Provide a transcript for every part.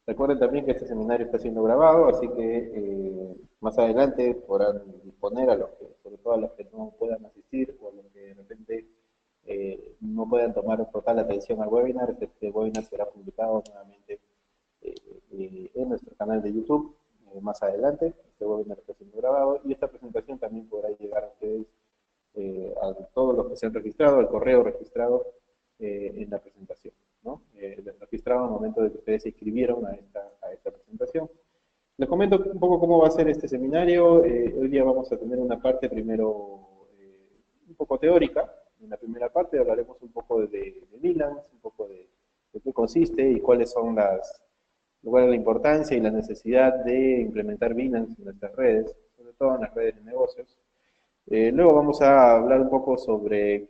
Recuerden también que este seminario está siendo grabado, así que más adelante podrán disponer a los que, sobre todo a los que no puedan asistir o a los que de repente no puedan tomar total atención al webinar. Este webinar será publicado nuevamente eh, en nuestro canal de YouTube más adelante. Este webinar está siendo grabado y esta presentación también podrá llegar a ustedes, a todos los que se han registrado, al correo registrado en la presentación, ¿no? Les registrado al momento de que ustedes se inscribieron a esta presentación. Les comento un poco cómo va a ser este seminario. Hoy día vamos a tener una parte primero un poco teórica. En la primera parte hablaremos un poco de VLANs, un poco de qué consiste y cuál es la importancia y la necesidad de implementar VLANs en nuestras redes, sobre todo en las redes de negocios. Luego vamos a hablar un poco sobre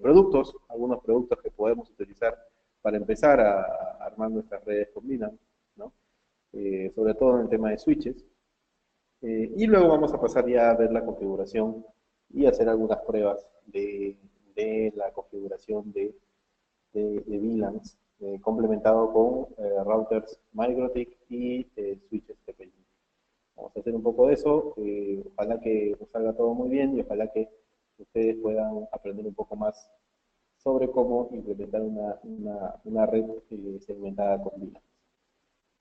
productos, algunos productos que podemos utilizar para empezar a armar nuestras redes con VLAN, ¿no? Sobre todo en el tema de switches. Y luego vamos a pasar ya a ver la configuración y hacer algunas pruebas de la configuración de VLANs, complementado con routers MikroTik y switches TP-Link. Vamos a hacer un poco de eso, ojalá que nos salga todo muy bien y ojalá que ustedes puedan aprender un poco más sobre cómo implementar una red segmentada con VLANs.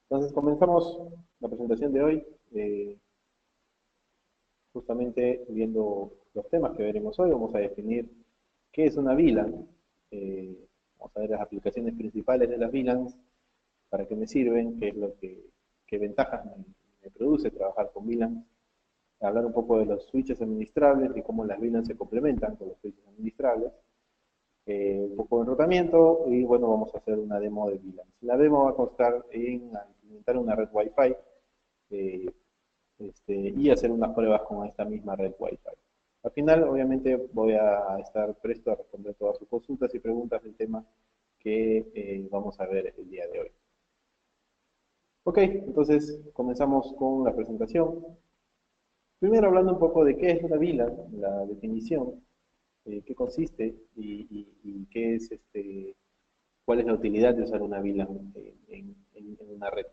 Entonces comenzamos la presentación de hoy, justamente viendo los temas que veremos hoy. Vamos a definir qué es una VLAN, vamos a ver las aplicaciones principales de las VLANs, para qué me sirven, qué ventajas me produce trabajar con VLANs, hablar un poco de los switches administrables y cómo las VLANs se complementan con los switches administrables, un poco de enrutamiento y bueno, vamos a hacer una demo de VLANs. La demo va a constar en implementar una red Wi-Fi eh, y hacer unas pruebas con esta misma red Wi-Fi. Al final, obviamente, voy a estar presto a responder todas sus consultas y preguntas del tema que vamos a ver el día de hoy. Ok, entonces comenzamos con la presentación. Primero hablando un poco de qué es una VLAN, la definición, qué consiste y qué es cuál es la utilidad de usar una VLAN en una red.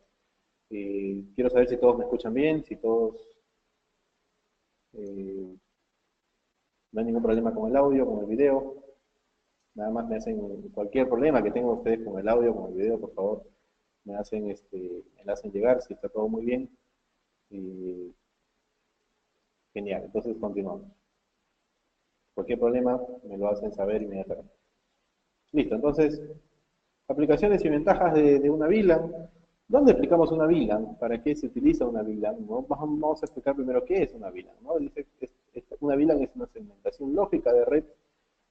Quiero saber si todos me escuchan bien, si todos eh, no hay ningún problema con el audio, con el video. Nada más me hacen cualquier problema que tengan ustedes con el audio, con el video, por favor, me la hacen llegar si está todo muy bien. Y genial, entonces continuamos. Cualquier problema me lo hacen saber inmediatamente. Listo, entonces, aplicaciones y ventajas de una VLAN. ¿Dónde explicamos una VLAN? ¿Para qué se utiliza una VLAN? ¿No? Vamos a explicar primero qué es una VLAN, ¿no? Dice que una VLAN es una segmentación lógica de red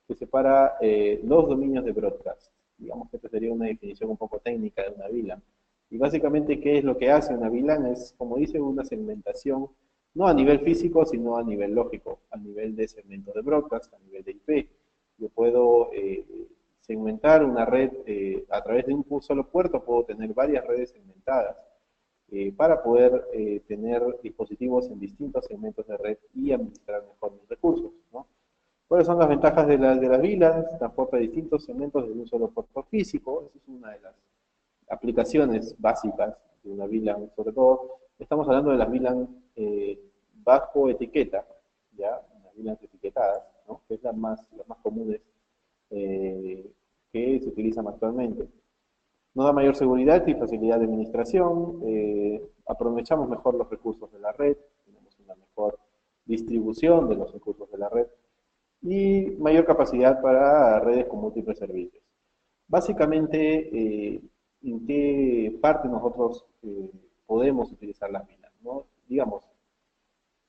que separa los dominios de broadcast. Digamos que esta sería una definición un poco técnica de una VLAN. Y básicamente, ¿qué es lo que hace una VLAN? Es, como dice, una segmentación no a nivel físico, sino a nivel lógico, a nivel de segmento de broadcast, a nivel de IP. Yo puedo segmentar una red a través de un solo puerto, puedo tener varias redes segmentadas para poder tener dispositivos en distintos segmentos de red y administrar mejor mis recursos, ¿no? ¿Cuáles son las ventajas de las VLANs? Transporta distintos segmentos de un solo puerto físico. Esa es una de las aplicaciones básicas de una VLAN. Sobre todo, estamos hablando de las VLAN bajo etiqueta, ¿ya? Las VLANs etiquetadas, ¿no? Que es las más comunes que se utilizan actualmente. Nos da mayor seguridad y facilidad de administración, aprovechamos mejor los recursos de la red, tenemos una mejor distribución de los recursos de la red y mayor capacidad para redes con múltiples servicios. Básicamente, ¿en qué parte nosotros podemos utilizar las VLAN, ¿no? Digamos,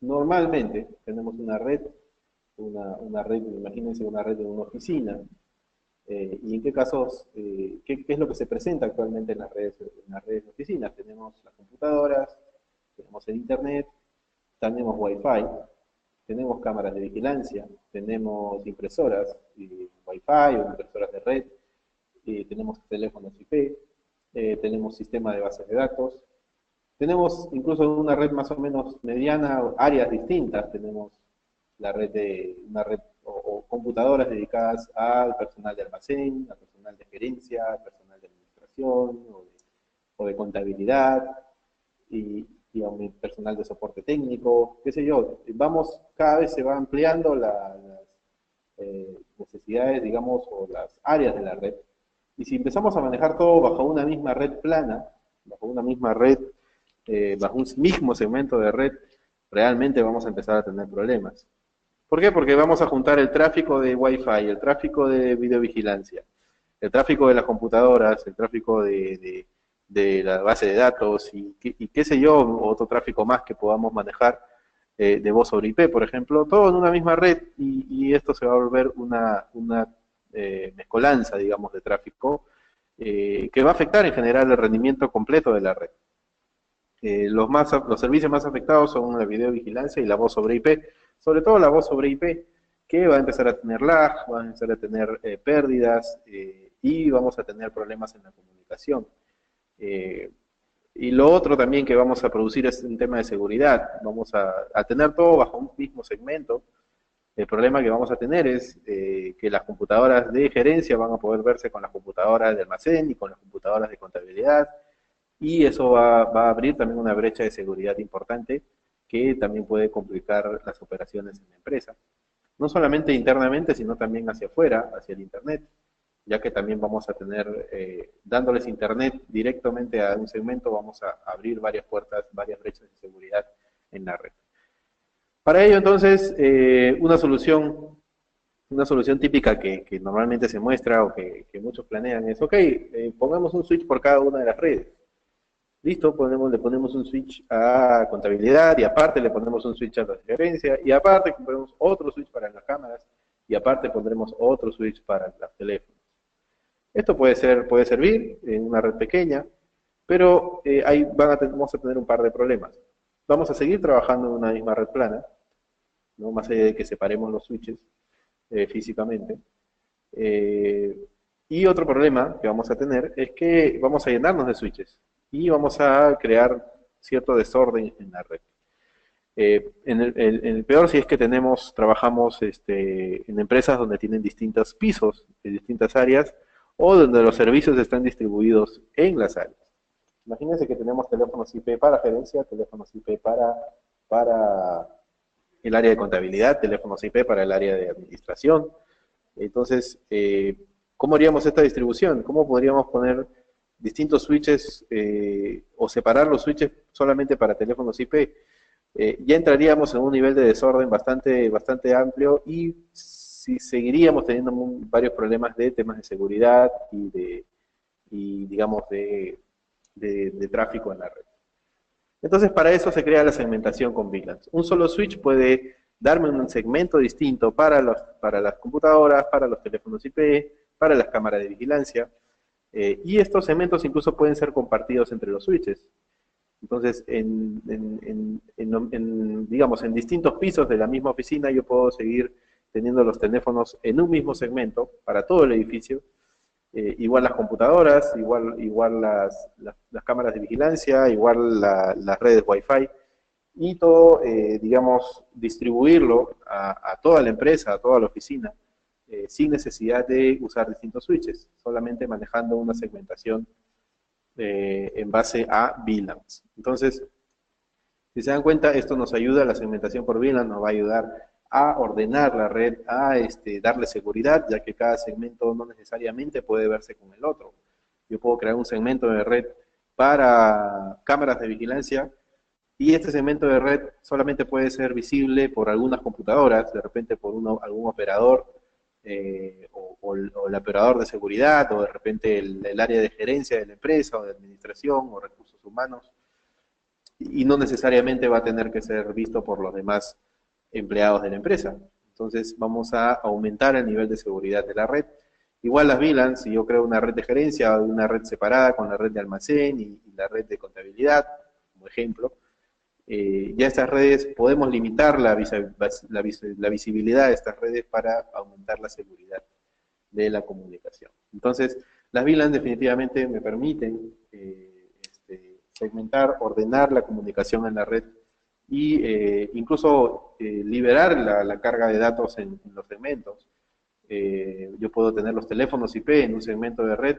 normalmente tenemos una red, imagínense una red de una oficina, y en qué casos, qué es lo que se presenta actualmente en las redes de oficinas. Tenemos las computadoras, tenemos el internet, tenemos wifi, tenemos cámaras de vigilancia, tenemos impresoras wifi o impresoras de red, tenemos teléfonos IP, tenemos sistema de bases de datos, tenemos incluso una red más o menos mediana, áreas distintas, tenemos una red o computadoras dedicadas al personal de almacén, al personal de gerencia, al personal de administración, o de contabilidad, y a mi personal de soporte técnico, qué sé yo. Cada vez se va ampliando las necesidades, digamos, o las áreas de la red. Y si empezamos a manejar todo bajo una misma red plana, bajo una misma red, bajo un mismo segmento de red, realmente vamos a empezar a tener problemas. ¿Por qué? Porque vamos a juntar el tráfico de Wi-Fi, el tráfico de videovigilancia, el tráfico de las computadoras, el tráfico de la base de datos y qué sé yo, otro tráfico más que podamos manejar de voz sobre IP, por ejemplo, todo en una misma red y esto se va a volver una mezcolanza, digamos, de tráfico que va a afectar en general el rendimiento completo de la red. Los servicios más afectados son la videovigilancia y la voz sobre IP, sobre todo la voz sobre IP, que va a empezar a tener lag, va a empezar a tener pérdidas y vamos a tener problemas en la comunicación. Y lo otro también que vamos a producir es un tema de seguridad. Vamos a tener todo bajo un mismo segmento. El problema que vamos a tener es que las computadoras de gerencia van a poder verse con las computadoras de almacén y con las computadoras de contabilidad, y eso va a abrir también una brecha de seguridad importante que también puede complicar las operaciones en la empresa. No solamente internamente, sino también hacia afuera, hacia el Internet, ya que también vamos a tener, dándoles Internet directamente a un segmento, vamos a abrir varias puertas, varias brechas de seguridad en la red. Para ello, entonces, una solución típica que normalmente se muestra o que muchos planean es, ok, pongamos un switch por cada una de las redes. Listo, le ponemos un switch a contabilidad y aparte le ponemos un switch a la gerencia y aparte ponemos otro switch para las cámaras y aparte pondremos otro switch para los teléfonos. Esto puede servir en una red pequeña, pero ahí vamos a tener un par de problemas. Vamos a seguir trabajando en una misma red plana, ¿no? Más allá de que separemos los switches físicamente. Y otro problema que vamos a tener es que vamos a llenarnos de switches y vamos a crear cierto desorden en la red. En el peor, si es que trabajamos en empresas donde tienen distintos pisos, de distintas áreas, o donde los servicios están distribuidos en las áreas. Imagínense que tenemos teléfonos IP para gerencia, teléfonos IP para el área de contabilidad, teléfonos IP para el área de administración. Entonces, ¿cómo haríamos esta distribución? ¿Cómo podríamos poner distintos switches o separar los switches solamente para teléfonos IP? Ya entraríamos en un nivel de desorden bastante amplio y seguiríamos teniendo varios problemas de temas de seguridad y digamos, de tráfico en la red. Entonces, para eso se crea la segmentación con VLANs. Un solo switch puede darme un segmento distinto para las computadoras, para los teléfonos IP, para las cámaras de vigilancia, y estos segmentos incluso pueden ser compartidos entre los switches. Entonces, digamos, en distintos pisos de la misma oficina yo puedo seguir teniendo los teléfonos en un mismo segmento para todo el edificio, igual las computadoras, igual las cámaras de vigilancia, igual las redes Wi-Fi, y todo, digamos, distribuirlo a toda la empresa, a toda la oficina, sin necesidad de usar distintos switches, solamente manejando una segmentación en base a VLANs. Entonces, si se dan cuenta, esto nos ayuda, la segmentación por VLAN nos va a ayudar a ordenar la red, a darle seguridad, ya que cada segmento no necesariamente puede verse con el otro. Yo puedo crear un segmento de red para cámaras de vigilancia y este segmento de red solamente puede ser visible por algunas computadoras, de repente por algún operador o el operador de seguridad, o de repente el área de gerencia de la empresa, o de administración, o recursos humanos, y no necesariamente va a tener que ser visto por los demás empleados de la empresa. Entonces vamos a aumentar el nivel de seguridad de la red. Igual las VLANs, si yo creo una red de gerencia, una red separada con la red de almacén y la red de contabilidad, como ejemplo, ya estas redes podemos limitar la visibilidad de estas redes para aumentar la seguridad de la comunicación. Entonces, las VLANs definitivamente me permiten segmentar, ordenar la comunicación en la red y incluso liberar la carga de datos en los segmentos. Yo puedo tener los teléfonos IP en un segmento de red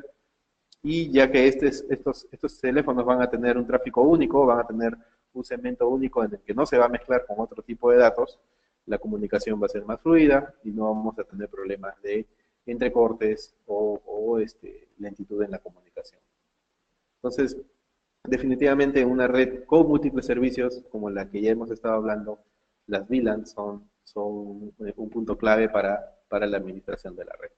y ya que estos teléfonos van a tener un tráfico único, van a tener un segmento único en el que no se va a mezclar con otro tipo de datos, la comunicación va a ser más fluida y no vamos a tener problemas de entrecortes o lentitud en la comunicación. Entonces, definitivamente una red con múltiples servicios, como la que ya hemos estado hablando, las VLAN son un punto clave para la administración de la red.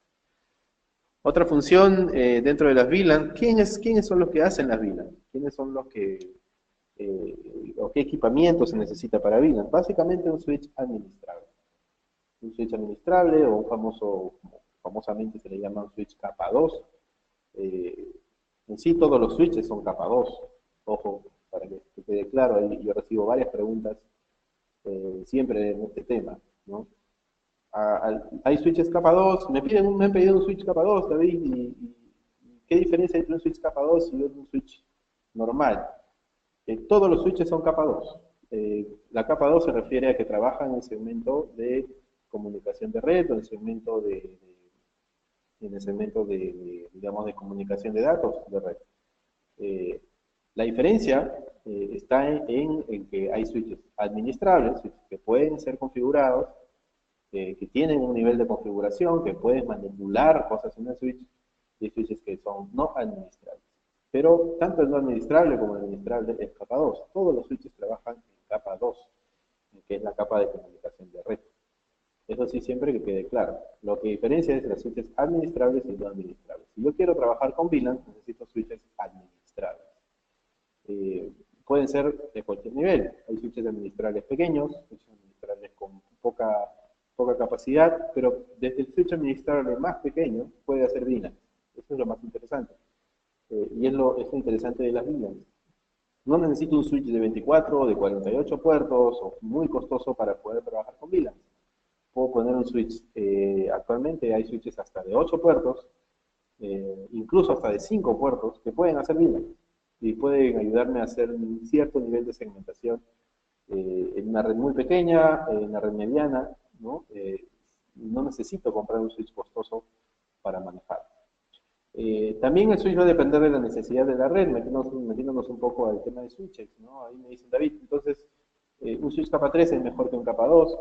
Otra función dentro de las VLAN, ¿quiénes son los que hacen las VLAN? ¿Quiénes son los que, o qué equipamiento se necesita para VLAN? Básicamente un switch administrable. Un switch administrable o un famosamente se le llama un switch capa 2. Eh, en sí todos los switches son capa 2. Ojo, para que quede claro, ahí yo recibo varias preguntas siempre en este tema, ¿no? Hay switches capa 2, me han pedido un switch capa 2, David, y ¿qué diferencia hay entre un switch capa 2 y un switch normal? Todos los switches son capa 2. La capa 2 se refiere a que trabaja en el segmento de comunicación de red o en el segmento digamos, de comunicación de datos de red. Eh, la diferencia está en que hay switches administrables, switches que pueden ser configurados, que tienen un nivel de configuración, que puedes manipular cosas en el switch, y switches que son no administrables. Pero tanto el no administrable como el administrable es capa 2. Todos los switches trabajan en capa 2, que es la capa de comunicación de red. Eso sí, siempre que quede claro. Lo que diferencia es los switches administrables y no administrables. Si yo quiero trabajar con VLAN, necesito switches administrables. Pueden ser de cualquier nivel. Hay switches administrables pequeños, switches administrables con poca capacidad, pero desde el switch administrable más pequeño puede hacer VLAN. Eso es lo más interesante. Y es lo interesante de las VLAN. No necesito un switch de 24 o de 48 puertos, o muy costoso para poder trabajar con VLAN. Puedo poner un switch, actualmente hay switches hasta de 8 puertos, incluso hasta de 5 puertos, que pueden hacer VLAN y pueden ayudarme a hacer un cierto nivel de segmentación en una red muy pequeña, en una red mediana, ¿no? No necesito comprar un switch costoso para manejar. También el switch va a depender de la necesidad de la red, metiéndonos un poco al tema de switches, ¿no? Ahí me dicen, David, entonces, un switch capa 3 es mejor que un capa 2.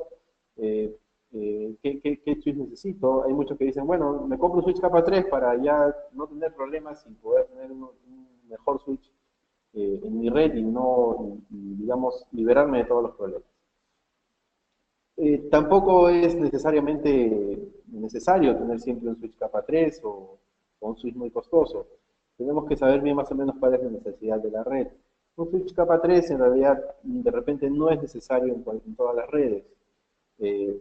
¿Qué switch necesito? Hay muchos que dicen, bueno, me compro un switch capa 3 para ya no tener problemas y poder tener un mejor switch en mi red digamos, liberarme de todos los problemas. Tampoco es necesariamente necesario tener siempre un switch capa 3 o un switch muy costoso. Tenemos que saber bien más o menos cuál es la necesidad de la red. Un switch capa 3 en realidad de repente no es necesario en todas las redes. En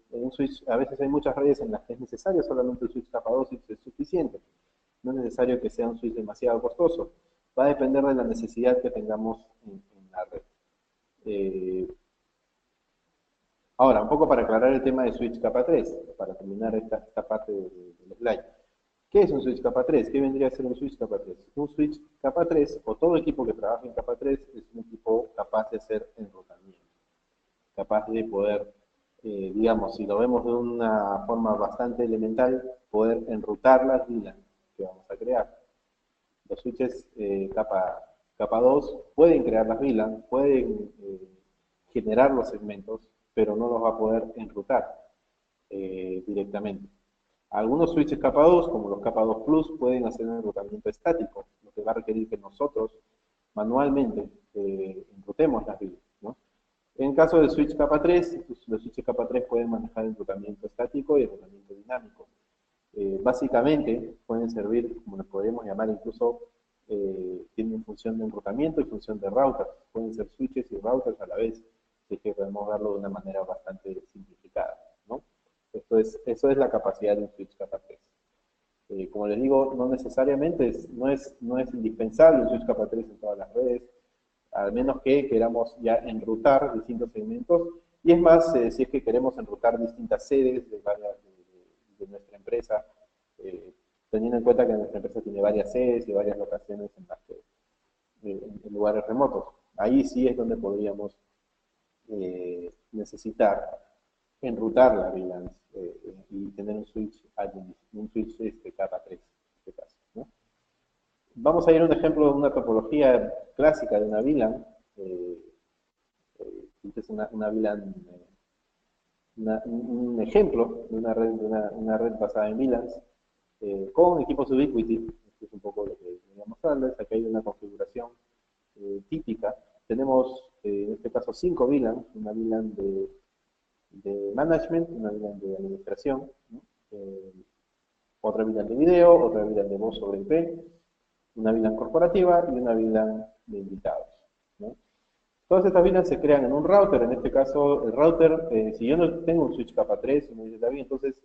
un switch, a veces hay muchas redes en las que es necesario solamente un switch capa 2 y es suficiente. No es necesario que sea un switch demasiado costoso. Va a depender de la necesidad que tengamos en la red. Ahora, un poco para aclarar el tema de switch capa 3, para terminar esta parte del slide. ¿Qué es un switch capa 3? ¿Qué vendría a ser un switch capa 3? Un switch capa 3, o todo equipo que trabaja en capa 3, es un equipo capaz de hacer enrutamiento. Capaz de poder, digamos, si lo vemos de una forma bastante elemental, poder enrutar las líneas que vamos a crear. Los switches capa 2 pueden crear las VLAN, pueden generar los segmentos, pero no los va a poder enrutar directamente. Algunos switches capa 2, como los capa 2 Plus, pueden hacer un enrutamiento estático, lo que va a requerir que nosotros manualmente enrutemos las VLAN, ¿no? En caso del switch capa 3, los switches capa 3 pueden manejar enrutamiento estático y enrutamiento dinámico. Básicamente pueden servir, como les podríamos llamar, incluso tienen función de enrutamiento y función de router. Pueden ser switches y routers a la vez, así que podemos verlo de una manera bastante simplificada, ¿no? Eso es la capacidad de un switch capa 3. Como les digo, no necesariamente, no es indispensable un switch capa 3 en todas las redes, al menos que queramos ya enrutar distintos segmentos, y es más, si es que queremos enrutar distintas sedes de nuestra empresa, teniendo en cuenta que nuestra empresa tiene varias sedes y varias locaciones en lugares remotos. Ahí sí es donde podríamos necesitar enrutar la VLANs y tener un switch capa 3 en este caso, ¿no? Vamos a ir a un ejemplo de una topología clásica de una VLAN. Esta es una VLAN, un ejemplo de una red basada en VLANs con equipos Ubiquiti. Esto es un poco lo que voy a mostrarles. Aquí hay una configuración típica. Tenemos, en este caso, 5 VLANs, una VLAN de management, una VLAN de administración, ¿no? Otra VLAN de video, otra VLAN de voz sobre IP, una VLAN corporativa y una VLAN de invitados, ¿no? Todas estas VLANs se crean en un router. En este caso, el router, si yo no tengo un switch capa 3, me dice, David, entonces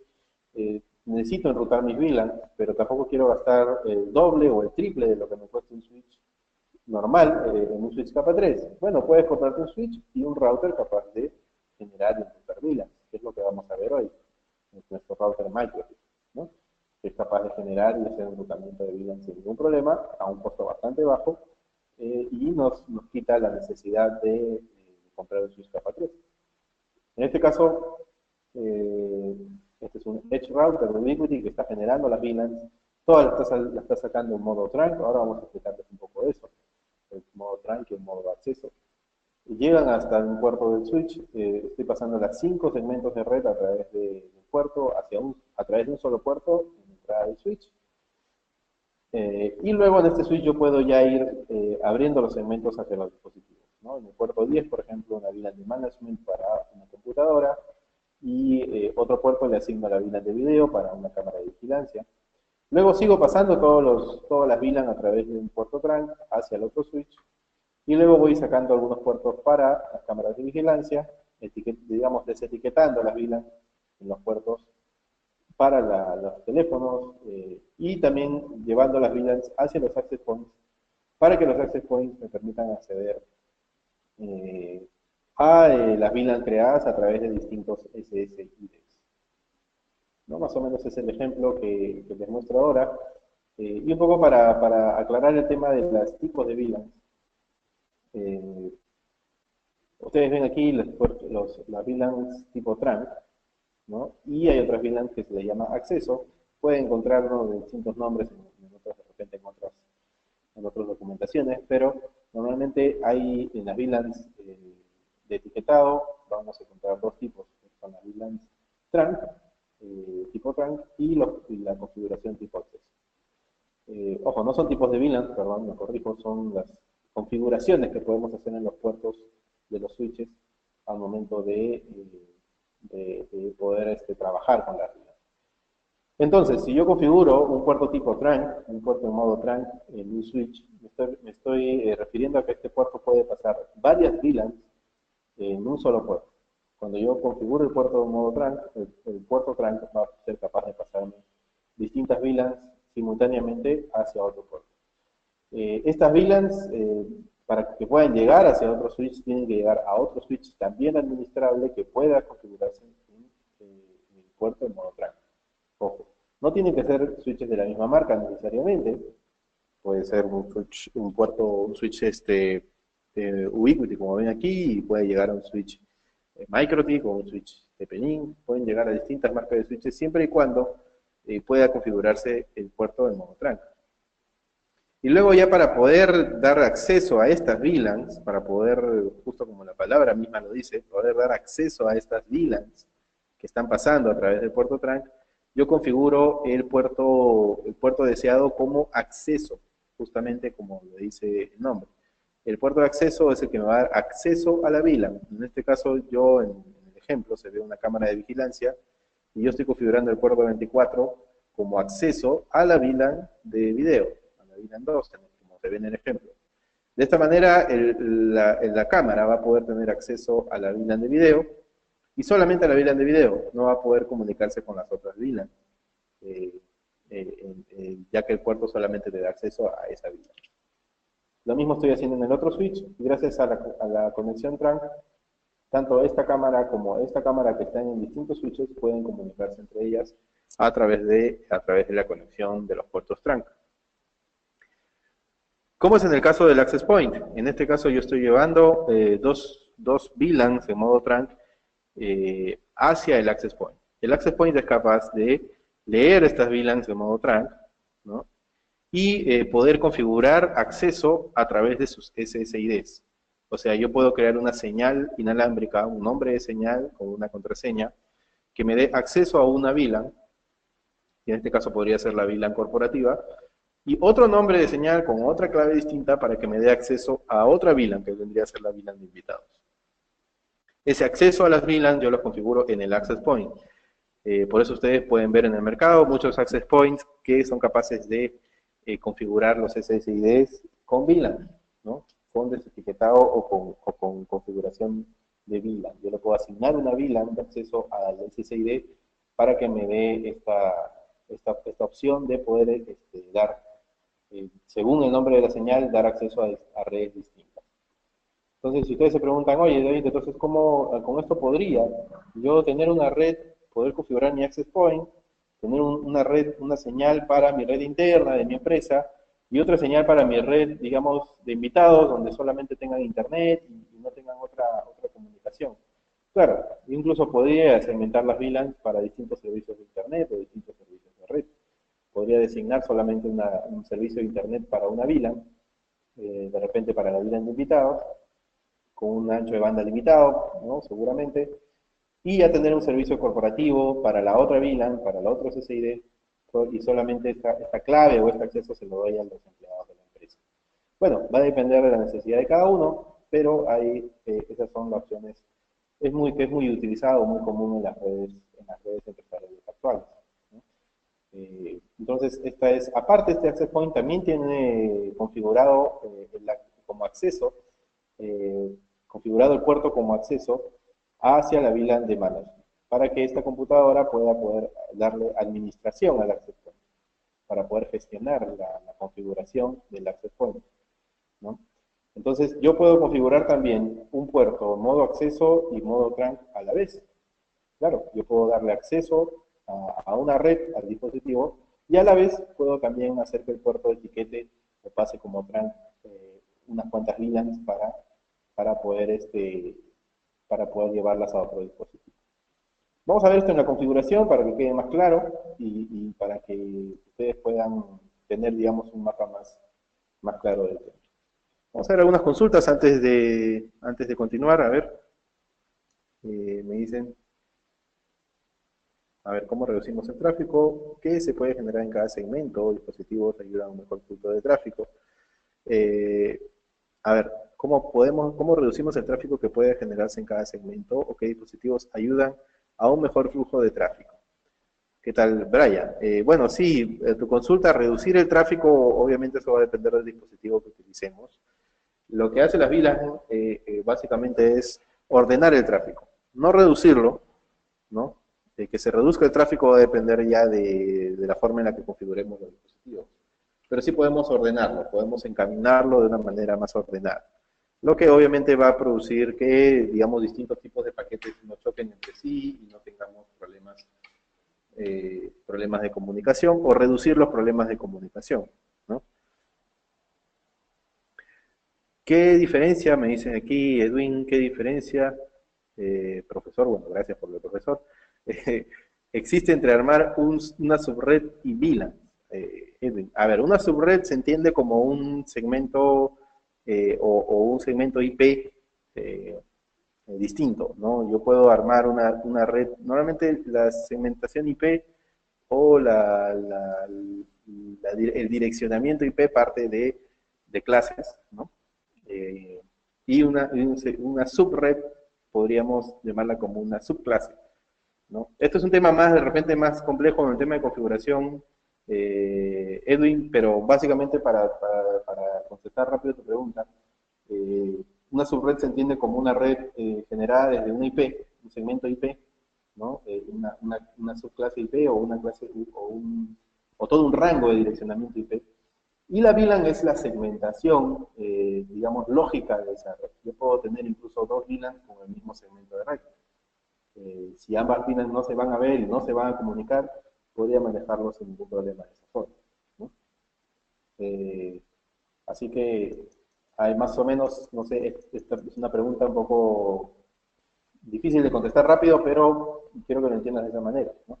necesito enrutar mis VLANs, pero tampoco quiero gastar el doble o el triple de lo que me cuesta un switch normal en un switch capa 3. Bueno, puedes comprarte un switch y un router capaz de generar y enrutar VLANs, que es lo que vamos a ver hoy en nuestro router Microtik, ¿no? Que es capaz de generar y hacer enrutamiento de VLANs sin ningún problema, a un costo bastante bajo, y nos quita la necesidad de comprar un switch capa 3. En este caso, este es un Edge Router de Ubiquiti que está generando las VLANs, todas las está sacando en modo trunk. Ahora vamos a explicarles un poco de eso, el modo trunk y el modo acceso. Y llegan hasta un puerto del switch. Estoy pasando las 5 segmentos de red a través del puerto, a través de un solo puerto en la entrada del switch. Y luego en este switch yo puedo ya ir abriendo los segmentos hacia los dispositivos, ¿no? En el puerto 10, por ejemplo, una VLAN de management para una computadora, y otro puerto le asigno la VLAN de video para una cámara de vigilancia. Luego sigo pasando todas las VLAN a través de un puerto trunk hacia el otro switch, y luego voy sacando algunos puertos para las cámaras de vigilancia, digamos desetiquetando las VLAN en los puertos para los teléfonos, y también llevando las VLANs hacia los access points para que los access points me permitan acceder a las VLAN creadas a través de distintos SSIDs, ¿no? Más o menos es el ejemplo que les muestro ahora. Y un poco para aclarar el tema de los tipos de VLANs. Ustedes ven aquí las VLANs tipo trunk, ¿no? Y hay otras VLANs que se les llama acceso. Pueden encontrarlo de distintos nombres de repente en otras documentaciones, pero normalmente hay en las VLANs de etiquetado, vamos a encontrar dos tipos, que son las VLANs trunk, tipo trunk, y la configuración tipo acceso. Ojo, no son tipos de VLANs, perdón, me corrijo, son las configuraciones que podemos hacer en los puertos de los switches al momento de poder trabajar con la VLAN. Entonces, si yo configuro un puerto tipo trunk, un puerto en modo trunk en un switch, me estoy refiriendo a que este puerto puede pasar varias VLANs en un solo puerto. Cuando yo configuro el puerto en modo trunk, el puerto trunk va a ser capaz de pasarme distintas VLANs simultáneamente hacia otro puerto. Estas VLANs, para que puedan llegar hacia otro switch, tienen que llegar a otro switch también administrable que pueda configurarse en el puerto en modo trunk. Ojo, no tienen que ser switches de la misma marca necesariamente. Puede ser un switch Ubiquiti, como ven aquí, y puede llegar a un switch Microtik o un switch TP-Link. Pueden llegar a distintas marcas de switches siempre y cuando pueda configurarse el puerto en modo trunk. Y luego ya para poder dar acceso a estas VLANs, para poder, justo como la palabra misma lo dice, poder dar acceso a estas VLANs que están pasando a través del puerto trunk, yo configuro el puerto deseado como acceso, justamente como lo dice el nombre. El puerto de acceso es el que me va a dar acceso a la VLAN. En este caso, yo en el ejemplo se ve una cámara de vigilancia y yo estoy configurando el puerto 24 como acceso a la VLAN de video, a la VLAN 2, como se ve en el ejemplo. De esta manera, la cámara va a poder tener acceso a la VLAN de video, y solamente a la VLAN de video, no va a poder comunicarse con las otras VLAN, ya que el puerto solamente te da acceso a esa VLAN. Lo mismo estoy haciendo en el otro switch, y gracias a la conexión trunk, tanto esta cámara como esta cámara que están en distintos switches pueden comunicarse entre ellas a través de la conexión de los puertos trunk. ¿Cómo es en el caso del access point? En este caso yo estoy llevando dos VLANs en modo trunk hacia el access point. El access point es capaz de leer estas VLANs en modo trunk, ¿no? y poder configurar acceso a través de sus SSIDs. O sea, yo puedo crear una señal inalámbrica, un nombre de señal con una contraseña, que me dé acceso a una VLAN, y en este caso podría ser la VLAN corporativa, y otro nombre de señal con otra clave distinta para que me dé acceso a otra VLAN, que vendría a ser la VLAN de invitados. Ese acceso a las VLAN yo los configuro en el Access Point. Por eso ustedes pueden ver en el mercado muchos Access Points que son capaces de configurar los SSIDs con VLAN, ¿no? Con desetiquetado o con configuración de VLAN. Yo le puedo asignar una VLAN de acceso al SSID para que me dé esta opción de poder dar, según el nombre de la señal, dar acceso a redes distintas. Entonces, si ustedes se preguntan, oye, David, entonces, ¿cómo con esto podría yo tener una red, poder configurar mi access point, tener una red, una señal para mi red interna de mi empresa y otra señal para mi red, digamos, de invitados, donde solamente tengan internet y no tengan otra comunicación? Claro, incluso podría segmentar las VLANs para distintos servicios de internet o distintos servicios de red. Podría designar solamente un servicio de internet para una VLAN, de repente para la VLAN de invitados, con un ancho de banda limitado, ¿no? Seguramente, y ya tener un servicio corporativo para la otra VLAN, para la otra SSID, y solamente esta clave o este acceso se lo doy a los empleados de la empresa. Bueno, va a depender de la necesidad de cada uno, pero esas son las opciones. Es muy utilizado, muy común en las redes empresariales actuales, ¿no? Entonces, aparte este access point también tiene configurado como acceso, configurado el puerto como acceso hacia la VLAN de management, para que esta computadora pueda poder darle administración al access point, para poder gestionar la configuración del access point, ¿no? Entonces, yo puedo configurar también un puerto modo acceso y modo trunk a la vez. Claro, yo puedo darle acceso a una red, al dispositivo, y a la vez puedo también hacer que el puerto etiquete o pase como trunk unas cuantas VLANs para poder llevarlas a otro dispositivo. Vamos a ver esto en la configuración para que quede más claro y para que ustedes puedan tener, digamos, un mapa más claro del tema. Vamos a ver algunas consultas antes de continuar. A ver, me dicen, a ver, ¿cómo reducimos el tráfico? ¿Qué se puede generar en cada segmento? Dispositivos ayudan a un mejor flujo de tráfico. A ver, ¿cómo reducimos el tráfico que puede generarse en cada segmento? ¿O qué dispositivos ayudan a un mejor flujo de tráfico? ¿Qué tal, Brian? Bueno, sí, tu consulta, reducir el tráfico, obviamente eso va a depender del dispositivo que utilicemos. Lo que hace las VLAN básicamente es ordenar el tráfico, no reducirlo, ¿no? De que se reduzca el tráfico va a depender ya de la forma en la que configuremos los dispositivos. Pero sí podemos ordenarlo, podemos encaminarlo de una manera más ordenada. Lo que obviamente va a producir que, digamos, distintos tipos de paquetes no choquen entre sí y no tengamos problemas de comunicación o reducir los problemas de comunicación, ¿no? ¿Qué diferencia, me dicen aquí, Edwin, qué diferencia, profesor, bueno, gracias por el profesor, existe entre armar una subred y VLAN? Edwin, a ver, una subred se entiende como un segmento o un segmento IP distinto, ¿no? Yo puedo armar una red, normalmente la segmentación IP o el direccionamiento IP parte de clases, ¿no? Y una subred podríamos llamarla como una subclase, ¿no? Esto es un tema de repente más complejo en el tema de configuración, Edwin, pero básicamente para contestar rápido tu pregunta, una subred se entiende como una red generada desde una IP, un segmento IP, ¿no? Una subclase IP o una clase o todo un rango de direccionamiento IP. Y la VLAN es la segmentación, digamos, lógica de esa red. Yo puedo tener incluso dos VLANs con el mismo segmento de red. Si ambas VLANs no se van a ver y no se van a comunicar, podría manejarlos sin ningún problema de esa forma, ¿no? Así que hay más o menos, no sé, esta es una pregunta un poco difícil de contestar rápido, pero quiero que lo entiendas de esa manera, ¿no?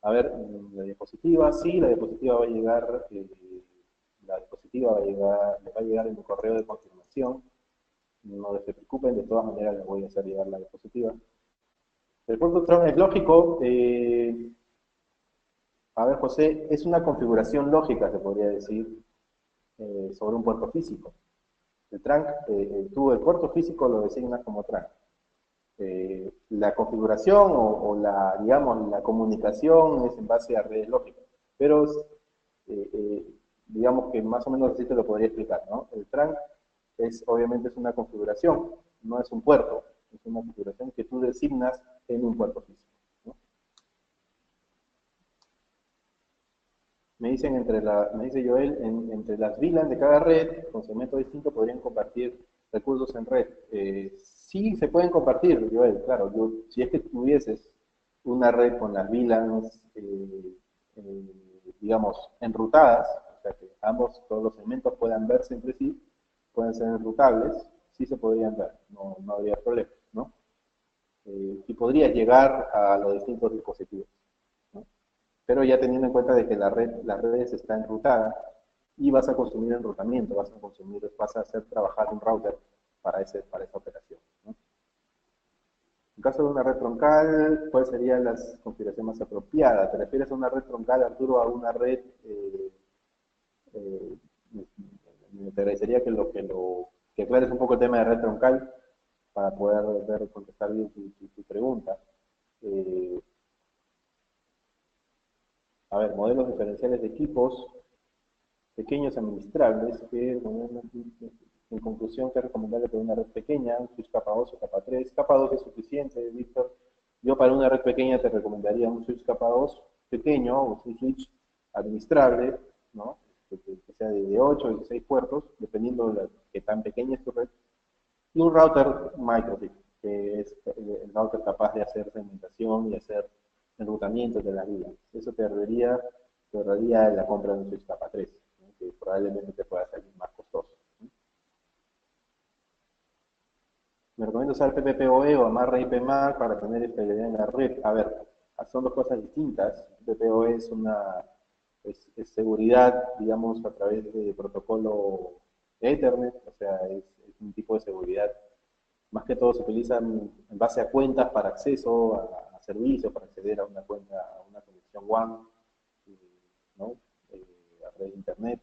A ver, la diapositiva, sí, la diapositiva va a llegar, la diapositiva va a llegar, le va a llegar en un correo de confirmación. No se preocupen, de todas maneras les voy a hacer llegar la diapositiva. El puerto Tron es lógico. A ver, José, es una configuración lógica, se podría decir, sobre un puerto físico. El trunk, tú el puerto físico lo designas como trunk. La configuración la, digamos, la comunicación es en base a redes lógicas. Pero, digamos que más o menos así te lo podría explicar, ¿no? El trunk obviamente es una configuración, no es un puerto, es una configuración que tú designas en un puerto físico, ¿no? Me dice Joel, entre las VLAN de cada red, con segmentos distintos, podrían compartir recursos en red. Sí se pueden compartir, Joel, claro. Si es que tuvieses una red con las VLANs, digamos, enrutadas, o sea que todos los segmentos puedan verse entre sí, pueden ser enrutables, sí se podrían ver, no habría problema, ¿no? Y podrías llegar a los distintos dispositivos, ¿no? Pero ya teniendo en cuenta de que las redes están enrutadas y vas a consumir enrutamiento, vas a hacer trabajar un router para esa operación, ¿no? En caso de una red troncal, ¿cuál sería la configuración más apropiada? ¿Te refieres a una red troncal, Arturo, a una red? Eh, Me agradecería que aclares un poco el tema de red troncal para poder contestar bien tu pregunta. Eh, a ver, modelos diferenciales de equipos pequeños administrables, en conclusión, que es recomendable para una red pequeña, un switch capa 2 o capa 3. Capa 2 es suficiente, Víctor. Yo para una red pequeña te recomendaría un switch capa 2 pequeño, o un switch administrable, ¿no? Que sea de 8 o 16 puertos, dependiendo de qué tan pequeña es tu red. Y un router microtip, que es el router capaz de hacer segmentación y hacer enrutamiento de las líneas. Eso te ahorraría la compra de un switch capa 3, ¿no? Que probablemente te pueda salir más costoso, ¿no? Me recomiendo usar PPPoE o amarra IPMAC para tener estabilidad en la red. A ver, son dos cosas distintas. PPPoE es seguridad, digamos, a través de protocolo Ethernet, o sea, es un tipo de seguridad. Más que todo se utiliza en base a cuentas para acceso a servicios, para acceder a una cuenta, a una conexión WAN, ¿no? A red de internet.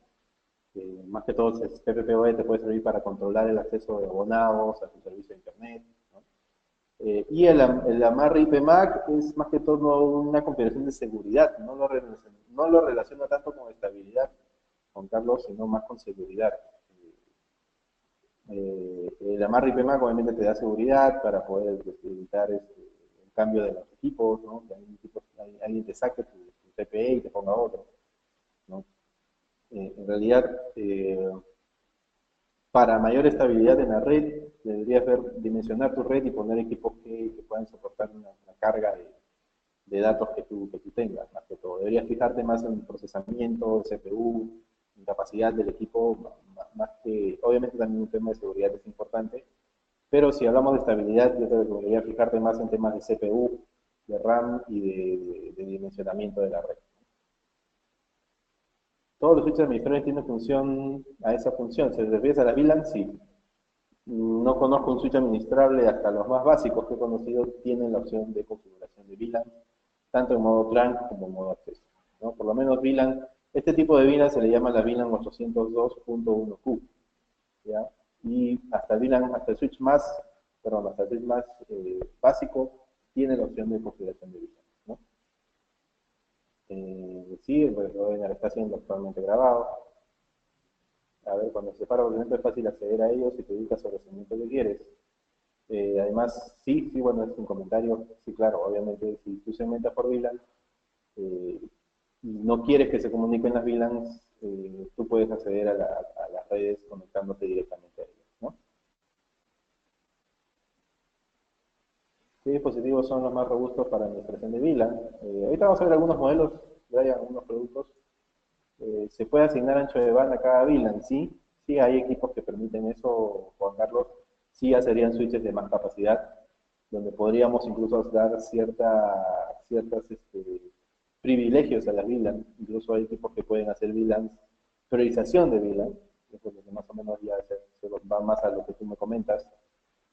Más que todo, PPPoE te puede servir para controlar el acceso de abonados a tu servicio de internet, ¿no? Y el amarre IPMAC es más que todo una configuración de seguridad, no lo relaciona tanto con estabilidad, Juan Carlos, sino más con seguridad. El amarre IPMAC obviamente te da seguridad para poder evitar el cambio de los equipos, ¿no? Que alguien te saque tu TPE y te ponga otro, ¿no? En realidad, para mayor estabilidad en la red, deberías dimensionar tu red y poner equipos que puedan soportar una carga de datos que tú tengas, más que todo. Deberías fijarte más en el procesamiento, el CPU, en capacidad del equipo, más que, obviamente también un tema de seguridad es importante, pero si hablamos de estabilidad, yo creo que debería fijarte más en temas de CPU, de RAM y de dimensionamiento de la red. Todos los switches administradores tienen función a esa función. ¿Se refiere a la VLAN? Sí. No conozco un switch administrable, hasta los más básicos que he conocido tienen la opción de configuración de VLAN, tanto en modo trunk como en modo acceso, ¿no? Por lo menos VLAN, este tipo de VLAN se le llama la VLAN 802.1Q, ¿ya? Y hasta el switch más, perdón, hasta el switch más básico tiene la opción de configuración de VLAN, ¿no? Sí, el webinar está siendo actualmente grabado. A ver, cuando se separa obviamente es fácil acceder a ellos y te ubicas sobre el segmento que quieres. Además, sí, bueno, es un comentario, sí, claro, obviamente, si tú segmentas por VLAN y no quieres que se comuniquen las VLANs, tú puedes acceder a las redes conectándote directamente a ellas, ¿no? ¿Qué dispositivos son los más robustos para administración de VLAN? Ahorita vamos a ver algunos modelos, hay algunos productos. ¿Se puede asignar ancho de banda a cada VLAN? Sí, sí hay equipos que permiten eso, Juan Carlos. Sí, ya serían switches de más capacidad, donde podríamos incluso dar ciertas privilegios a las VLANs, incluso hay equipos que pueden hacer VLANs, priorización de VLANs, eso es lo que más o menos ya va más a lo que tú me comentas,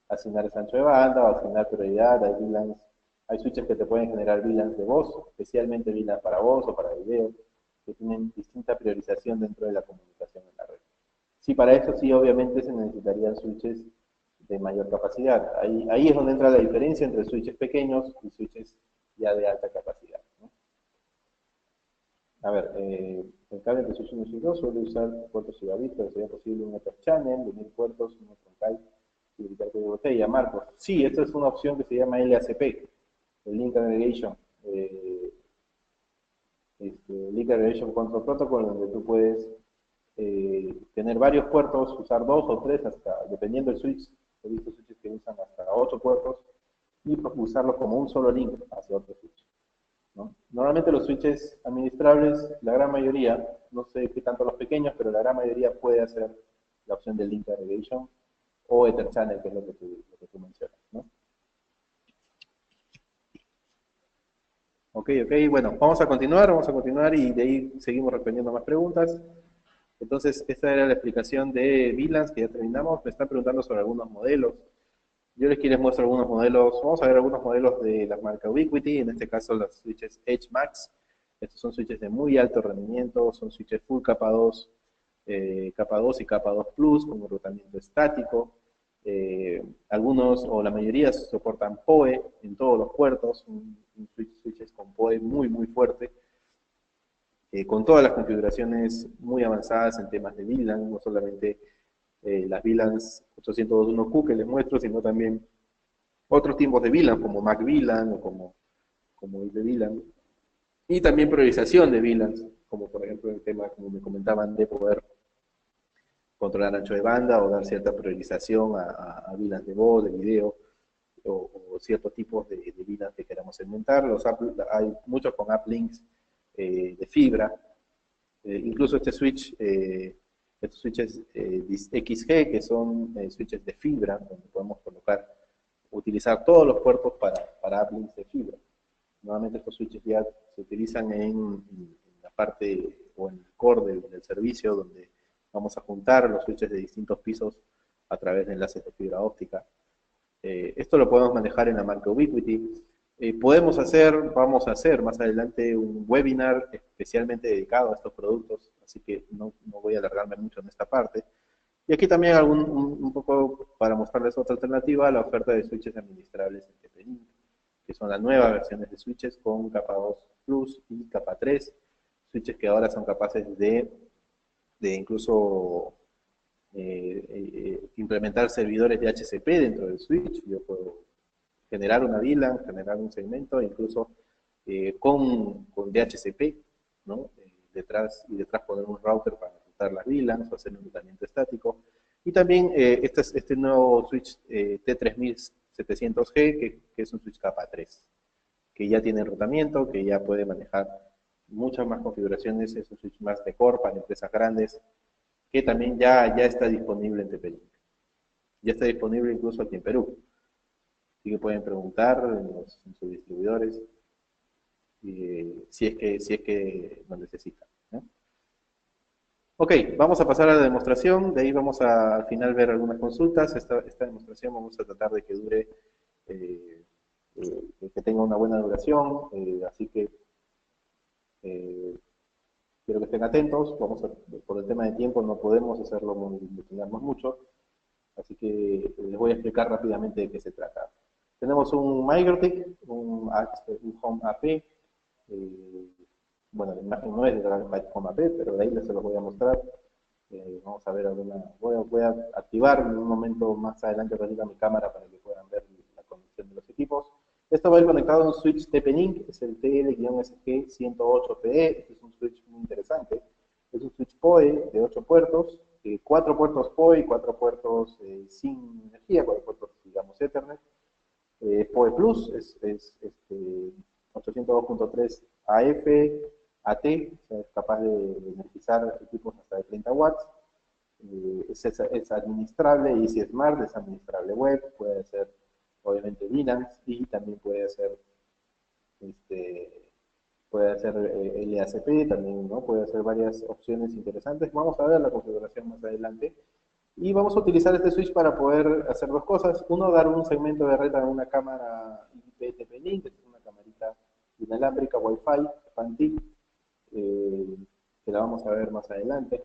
asignar ese ancho de banda o asignar prioridad, hay VLANs, hay switches que te pueden generar VLANs de voz, especialmente VLANs para voz o para video, que tienen distinta priorización dentro de la comunicación en la red. Sí, para eso sí, obviamente se necesitarían switches de mayor capacidad. Ahí es donde entra la diferencia entre switches pequeños y switches ya de alta capacidad, ¿no? A ver, el cable de switch 1 y 2 suele usar puertos gigabit, pero sería posible un Ether channel, de 1000 puertos, uno troncal y evitar código botella. Marcos, sí, esta es una opción que se llama LACP, el Link Aggregation. Link Aggregation Control Protocol, donde tú puedes tener varios puertos, usar 2 o 3 hasta, dependiendo del switch, he visto switches que usan hasta 8 puertos, y usarlos como un solo link hacia otro switch, ¿no? Normalmente los switches administrables, la gran mayoría, no sé qué tanto los pequeños, pero la gran mayoría puede hacer la opción de Link Aggregation o Ether Channel, que es lo que tú mencionas, ¿no? Ok, bueno, vamos a continuar y de ahí seguimos respondiendo más preguntas. Entonces, esta era la explicación de VLANs, que ya terminamos. Me están preguntando sobre algunos modelos. Yo les muestro algunos modelos. Vamos a ver algunos modelos de la marca Ubiquiti, en este caso los switches Edge Max. Estos son switches de muy alto rendimiento, son switches full capa 2, capa 2 y capa 2 Plus, con enrutamiento estático. Algunos o la mayoría soportan PoE en todos los puertos, switches con PoE muy fuerte, con todas las configuraciones muy avanzadas en temas de VLAN, no solamente las VLANs 802.1Q que les muestro, sino también otros tipos de VLAN, como Mac VLAN o como IP VLAN, y también priorización de VLANs, como por ejemplo el tema, como me comentaban, de poder controlar ancho de banda o dar cierta priorización a VLANs de voz, de video, o ciertos tipos de VLANs que queramos segmentar. Hay muchos con uplinks de fibra, incluso estos switches XG, que son switches de fibra, donde podemos utilizar todos los puertos para uplinks de fibra. Normalmente estos switches ya se utilizan en la parte o en el core del servicio, donde vamos a juntar los switches de distintos pisos a través de enlaces de fibra óptica. Esto lo podemos manejar en la marca Ubiquiti. Vamos a hacer más adelante un webinar especialmente dedicado a estos productos, así que no voy a alargarme mucho en esta parte. Y aquí también un poco para mostrarles otra alternativa, la oferta de switches administrables en TP-Link, que son las nuevas versiones de switches con capa 2 Plus y capa 3, switches que ahora son capaces de incluso implementar servidores de HCP dentro del switch. Yo puedo generar una VLAN, generar un segmento, incluso con DHCP, ¿no? Detrás poner un router para routar las VLANs o hacer un enrutamiento estático. Y también este nuevo switch T3700G, que es un switch capa 3, que ya tiene enrutamiento, que ya puede manejar muchas más configuraciones, es un switch más de core para empresas grandes, que también ya está disponible en TP-Link. Ya está disponible incluso aquí en Perú. Así que pueden preguntar en sus distribuidores si es que lo necesitan, ¿no? Ok, vamos a pasar a la demostración, de ahí vamos al final ver algunas consultas. Esta demostración vamos a tratar de que dure, que tenga una buena duración, así que quiero que estén atentos. Por el tema de tiempo no podemos detenernos mucho, así que les voy a explicar rápidamente de qué se trata. Tenemos un MikroTik, un Home AP. Bueno, la imagen no es de Home AP, pero de ahí se los voy a mostrar. Vamos a ver voy a activar en un momento más adelante mi cámara para que puedan ver la conexión de los equipos. Esto va a ir conectado a un switch TP-Link, es el TL-SG108PE. Este es un switch muy interesante. Es un switch PoE de 8 puertos, 4 puertos PoE y 4 puertos sin energía, 4 puertos, digamos, Ethernet. PoE Plus es 802.3 AF, AT, o sea, es capaz de energizar equipos hasta de 30 watts. Es administrable, Easy Smart, es administrable web, puede ser obviamente VLANs y también puede ser puede hacer LACP también, ¿no? Puede hacer varias opciones interesantes. Vamos a ver la configuración más adelante. Y vamos a utilizar este switch para poder hacer dos cosas. Uno, dar un segmento de red a una cámara IP-TP-Link, que es una camarita inalámbrica Wi-Fi, FANTIC, que la vamos a ver más adelante.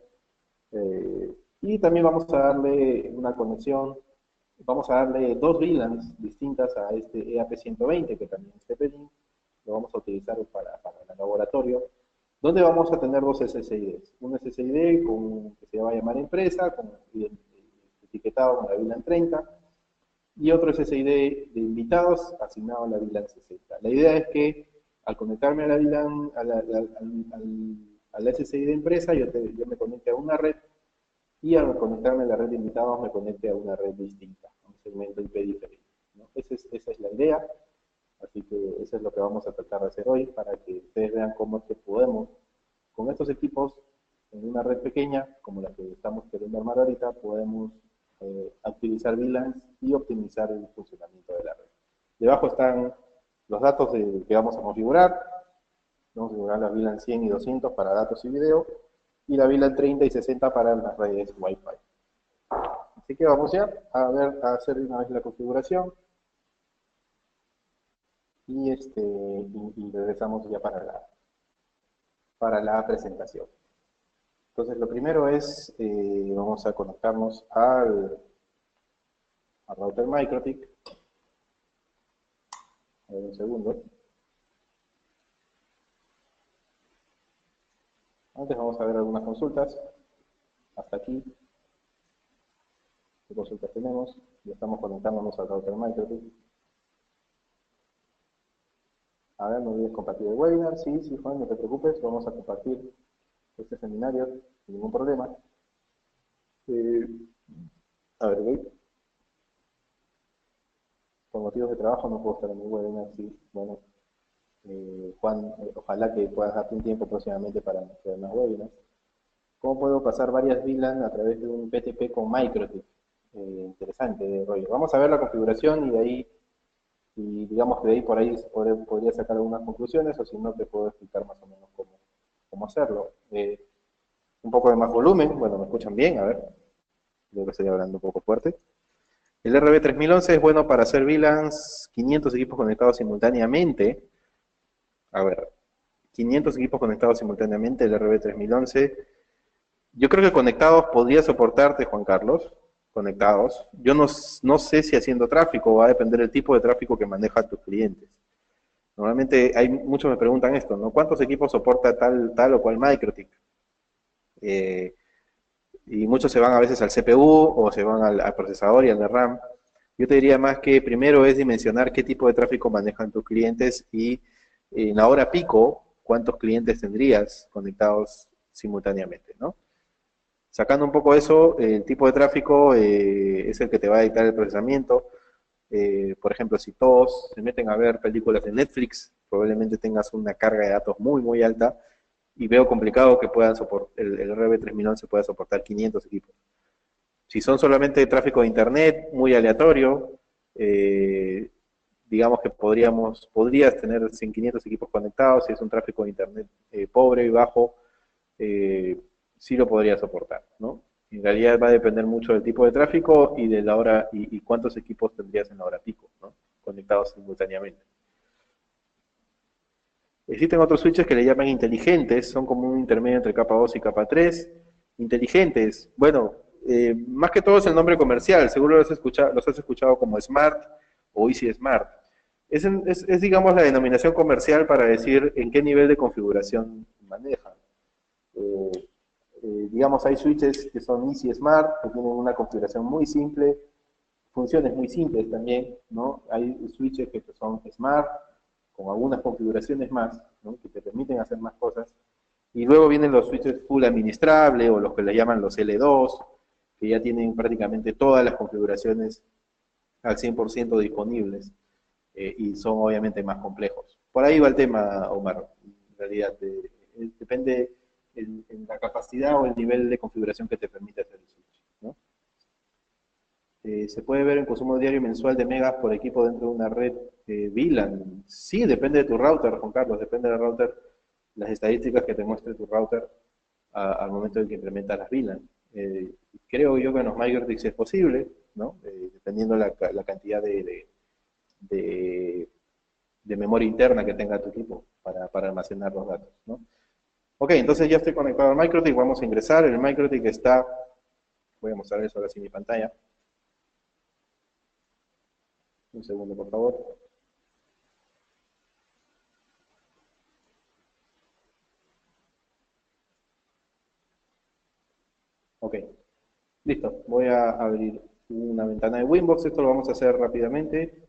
Y también vamos a darle una conexión, vamos a darle dos VLANs distintas a este EAP120, que también es TP-Link, lo vamos a utilizar para el laboratorio, donde vamos a tener dos SSIDs. Un SSID que se va a llamar empresa, con etiquetado con la VLAN 30, y otro SSID de invitados asignado a la VLAN 60. La idea es que al conectarme a la VLAN, al SSID de empresa, yo me conecte a una red, y al conectarme a la red de invitados me conecte a una red distinta, a un segmento IP diferente, ¿no? Esa es la idea. Así que eso es lo que vamos a tratar de hacer hoy para que ustedes vean cómo es que podemos, con estos equipos, en una red pequeña, como la que estamos queriendo armar ahorita, podemos utilizar VLANs y optimizar el funcionamiento de la red. Debajo están los datos que vamos a configurar. Vamos a configurar la VLAN 100 y 200 para datos y video, y la VLAN 30 y 60 para las redes Wi-Fi. Así que vamos ya a hacer una vez la configuración. Y regresamos ya para la presentación. Entonces, lo primero es, vamos a conectarnos al router MikroTik. A ver, un segundo. Antes vamos a ver algunas consultas. Hasta aquí. ¿Qué consultas tenemos? Ya estamos conectándonos al router MikroTik. A ver, no olvides compartir el webinar. Sí, Juan, no te preocupes. Vamos a compartir este seminario sin ningún problema. A ver, ¿veis? Por motivos de trabajo no puedo estar en mi webinar, sí. Bueno, Juan, ojalá que puedas darte un tiempo próximamente para hacer más webinars. ¿Cómo puedo pasar varias VLAN a través de un PTP con MikroTik? Interesante, Roger. Vamos a ver la configuración y de ahí, y digamos que de ahí por ahí podría sacar algunas conclusiones, o si no te puedo explicar más o menos cómo hacerlo. Un poco de más volumen, bueno, ¿me escuchan bien? A ver, creo que estoy hablando un poco fuerte. El RB3011 es bueno para hacer VLANs, 500 equipos conectados simultáneamente. A ver, 500 equipos conectados simultáneamente, el RB3011. Yo creo que conectados podría soportarte, Juan Carlos, conectados. Yo no sé si haciendo tráfico, va a depender del tipo de tráfico que manejan tus clientes. Normalmente muchos me preguntan esto, ¿no? ¿Cuántos equipos soporta tal o cual MikroTik? Y muchos se van a veces al CPU o se van al procesador y al RAM. Yo te diría más que primero es dimensionar qué tipo de tráfico manejan tus clientes y en la hora pico, cuántos clientes tendrías conectados simultáneamente, ¿no? Sacando un poco eso, el tipo de tráfico es el que te va a dictar el procesamiento. Por ejemplo, si todos se meten a ver películas de Netflix, probablemente tengas una carga de datos muy, muy alta, y veo complicado que puedan soportar, el RB3011 pueda soportar 500 equipos. Si son solamente tráfico de internet, muy aleatorio, digamos que podrías tener 500 equipos conectados. Si es un tráfico de internet pobre y bajo, sí lo podría soportar, ¿no? En realidad va a depender mucho del tipo de tráfico y de la hora y cuántos equipos tendrías en la hora pico, ¿no? Conectados simultáneamente. Existen otros switches que le llaman inteligentes, son como un intermedio entre capa 2 y capa 3. Inteligentes, bueno, más que todo es el nombre comercial, seguro los has escuchado como Smart o Easy Smart. Es, digamos, la denominación comercial para decir en qué nivel de configuración manejan. Digamos, hay switches que son Easy Smart, que tienen una configuración muy simple, funciones muy simples también, ¿no? Hay switches que son Smart, con algunas configuraciones más, ¿no? Que te permiten hacer más cosas. Y luego vienen los switches full administrable o los que le llaman los L2, que ya tienen prácticamente todas las configuraciones al 100% disponibles y son obviamente más complejos. Por ahí va el tema, Omar, en realidad. Depende en la capacidad o el nivel de configuración que te permite hacer el switch, ¿no? ¿Se puede ver el consumo diario y mensual de megas por equipo dentro de una red VLAN? Sí, depende de tu router, Juan Carlos, depende del router. las estadísticas que te muestre tu router al momento en que implementas las VLAN. Creo yo que en los MikroTiks es posible, ¿no? Dependiendo la cantidad de, de memoria interna que tenga tu equipo para almacenar los datos, ¿no? Ok, entonces ya estoy conectado al MikroTik, vamos a ingresar. El MikroTik está, voy a mostrar eso ahora sí en mi pantalla. Un segundo, por favor. Ok, listo. Voy a abrir una ventana de Winbox. Esto lo vamos a hacer rápidamente.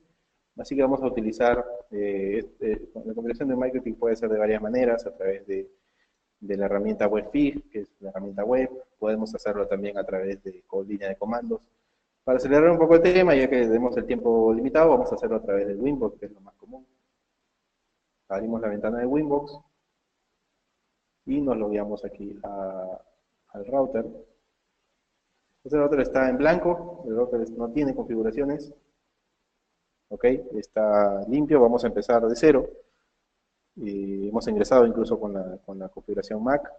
Así que vamos a utilizar, la configuración de MikroTik puede ser de varias maneras, a través de la herramienta WebFig, que es la herramienta web. Podemos hacerlo también a través de línea de comandos. Para acelerar un poco el tema, ya que tenemos el tiempo limitado, vamos a hacerlo a través del Winbox, que es lo más común. Abrimos la ventana de Winbox y nos logueamos aquí al router. Este router está en blanco, el router no tiene configuraciones. Ok, está limpio, vamos a empezar de cero. Hemos ingresado incluso con la configuración Mac.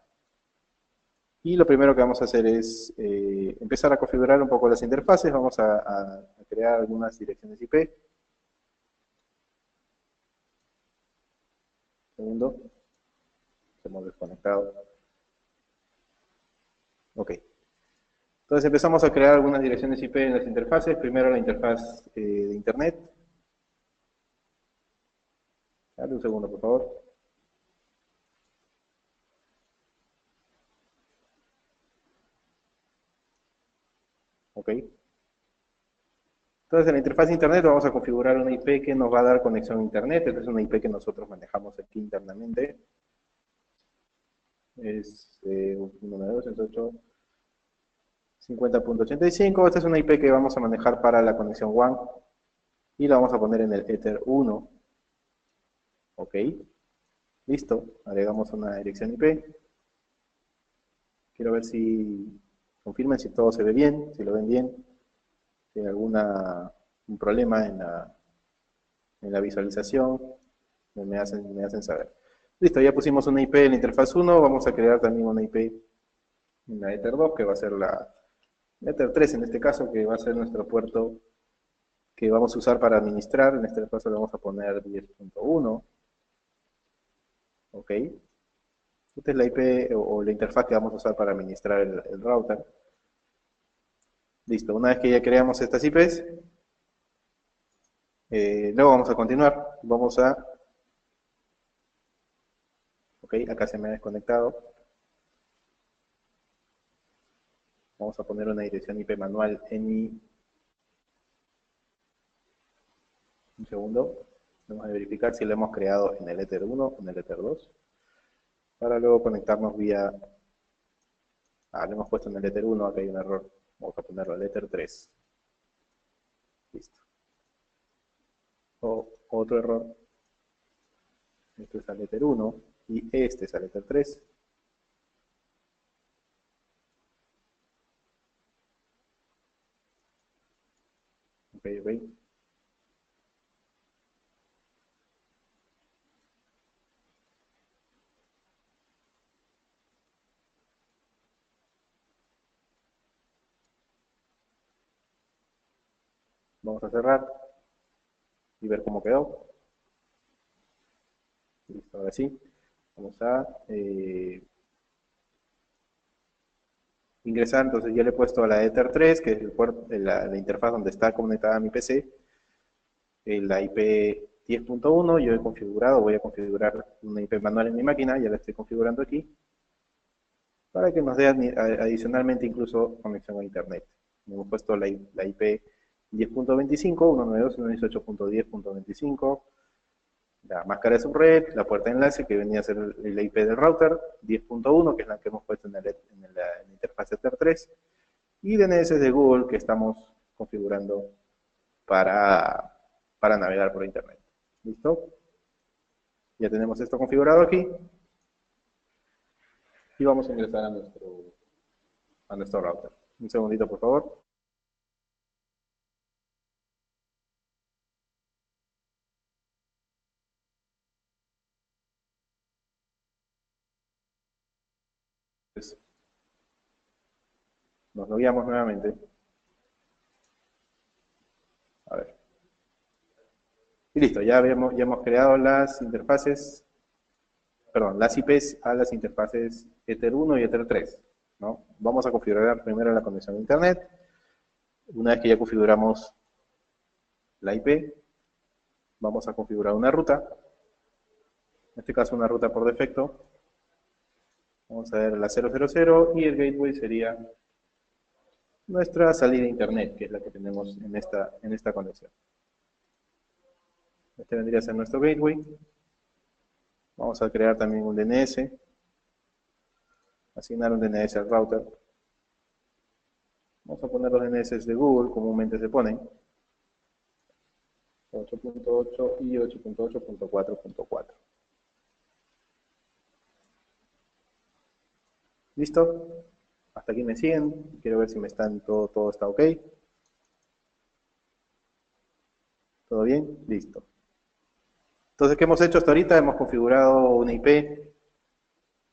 Y lo primero que vamos a hacer es empezar a configurar un poco las interfaces. Vamos a crear algunas direcciones IP. Segundo, hemos desconectado. Ok. Entonces empezamos a crear algunas direcciones IP en las interfaces. Primero la interfaz de Internet. Dale un segundo, por favor. Ok. Entonces en la interfaz de Internet vamos a configurar una IP que nos va a dar conexión a Internet. Esta es una IP que nosotros manejamos aquí internamente. Es 192.168.50.85. Esta es una IP que vamos a manejar para la conexión WAN. Y la vamos a poner en el Ether 1. Ok. Listo. Agregamos una dirección IP. Quiero ver si confirmen si todo se ve bien, si lo ven bien. Si hay un problema en la visualización, me hacen saber. Listo, ya pusimos una IP en la interfaz 1, vamos a crear también una IP en la Ether 2, que va a ser la Ether 3 en este caso, que va a ser nuestro puerto que vamos a usar para administrar. En este caso le vamos a poner 10.1. Ok. Esta es la IP o la interfaz que vamos a usar para administrar el router. Listo, una vez que ya creamos estas IPs, luego vamos a continuar. Ok, acá se me ha desconectado. Vamos a poner una dirección IP manual un segundo. Vamos a verificar si lo hemos creado en el Ether 1 o en el Ether 2. Para luego conectarnos vía... lo hemos puesto en el Ether 1, acá hay un error. Vamos a ponerlo al Ether 3. Listo. Otro error. Este es al Ether 1 y este es al Ether 3. Ok, ok. Vamos a cerrar y ver cómo quedó. Listo, ahora sí. Vamos a ingresar. Entonces ya le he puesto a la Ether 3, que es la interfaz donde está conectada mi PC, la IP 10.1. Yo he configurado, voy a configurar una IP manual en mi máquina, ya la estoy configurando aquí, para que nos dé adicionalmente incluso conexión a Internet. Hemos puesto la IP 10.25, 192.168.10.25, la máscara de subred, la puerta de enlace que venía a ser la IP del router, 10.1, que es la que hemos puesto en la interfaz Ether 3, y DNS de Google que estamos configurando para navegar por Internet. ¿Listo? Ya tenemos esto configurado aquí y vamos a ingresar a nuestro router. Un segundito, por favor. nos logueamos nuevamente. A ver. Y listo, ya hemos creado las interfaces, perdón, las IPs a las interfaces Ether 1 y Ether 3, ¿no? Vamos a configurar primero la conexión a Internet. Una vez que ya configuramos la IP, vamos a configurar una ruta. En este caso una ruta por defecto. Vamos a ver la 000 y el gateway sería nuestra salida a Internet, que es la que tenemos en esta conexión. Este vendría a ser nuestro gateway. Vamos a crear también un DNS. Asignar un DNS al router. Vamos a poner los DNS de Google, comúnmente se ponen. 8.8 y 8.8.4.4. ¿Listo? Hasta aquí me siguen. Quiero ver si me están todo está ok. ¿Todo bien? Listo. Entonces, ¿qué hemos hecho hasta ahorita? Hemos configurado una IP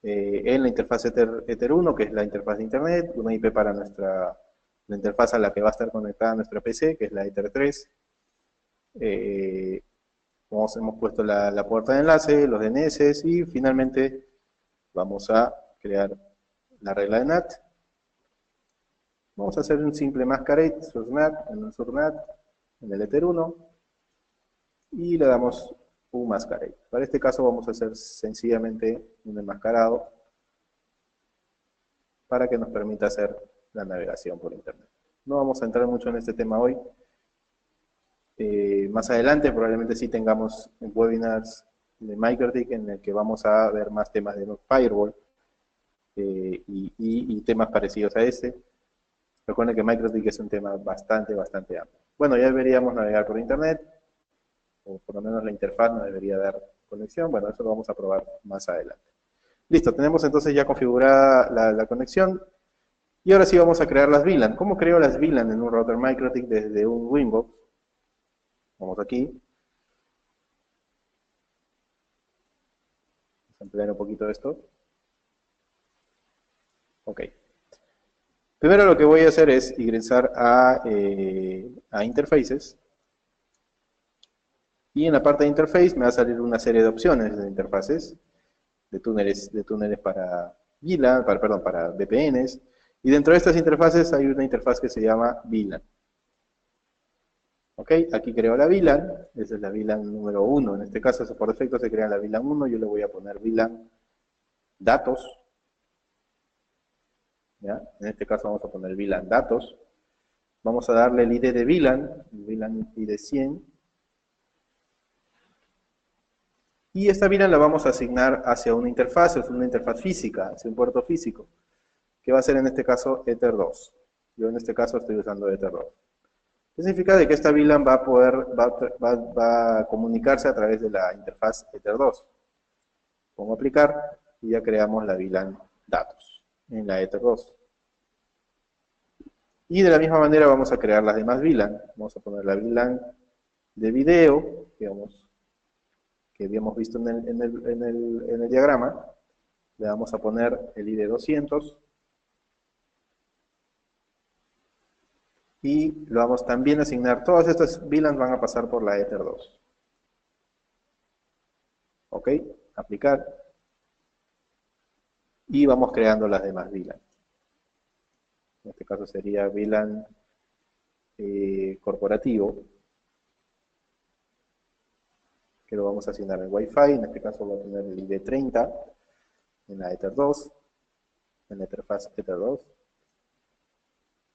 en la interfaz Ether 1, que es la interfaz de Internet, una IP para la interfaz a la que va a estar conectada nuestra PC, que es la Ether 3. Hemos puesto la puerta de enlace, los DNS y finalmente vamos a crear la regla de NAT. Vamos a hacer un simple masquerade, source NAT, en el source NAT, en el Ether 1 y le damos un masquerade. Para este caso vamos a hacer sencillamente un enmascarado para que nos permita hacer la navegación por Internet. No vamos a entrar mucho en este tema hoy. Más adelante probablemente sí tengamos webinars de MikroTik en el que vamos a ver más temas de Firewall y temas parecidos a este. Recuerden que MikroTik es un tema bastante amplio. Bueno, ya deberíamos navegar por Internet, o por lo menos la interfaz no debería dar conexión. Bueno, eso lo vamos a probar más adelante. Listo, tenemos entonces ya configurada la conexión. Y ahora sí vamos a crear las VLAN. ¿Cómo creo las VLAN en un router MikroTik desde un Winbox? Vamos aquí. Vamos a ampliar un poquito esto. Ok. Primero lo que voy a hacer es ingresar a interfaces. Y en la parte de interface me va a salir una serie de opciones de interfaces, de túneles para VLAN, para VPNs. Y dentro de estas interfaces hay una interfaz que se llama VLAN. Ok, aquí creo la VLAN, esa es la VLAN número 1. En este caso, por defecto se crea la VLAN 1, yo le voy a poner VLAN datos. ¿Ya? En este caso vamos a poner VLAN datos. Vamos a darle el ID de VLAN, el VLAN ID 100. Y esta VLAN la vamos a asignar hacia una interfaz física, hacia un puerto físico, que va a ser en este caso Ether 2. Yo en este caso estoy usando Ether 2. ¿Qué significa? De que esta VLAN va a comunicarse a través de la interfaz Ether 2. Pongo aplicar y ya creamos la VLAN datos en la Ether 2. Y de la misma manera vamos a crear las demás VLAN. Vamos a poner la VLAN de video, digamos, que habíamos visto en el diagrama. Le vamos a poner el ID 200. Y lo vamos también a asignar. Todas estas VLANs van a pasar por la Ether 2. Ok, aplicar. Y vamos creando las demás VLAN. En este caso sería VLAN corporativo, que lo vamos a asignar en Wi-Fi. En este caso voy a tener el ID 30 en la Ether 2, en la interfaz Ether 2.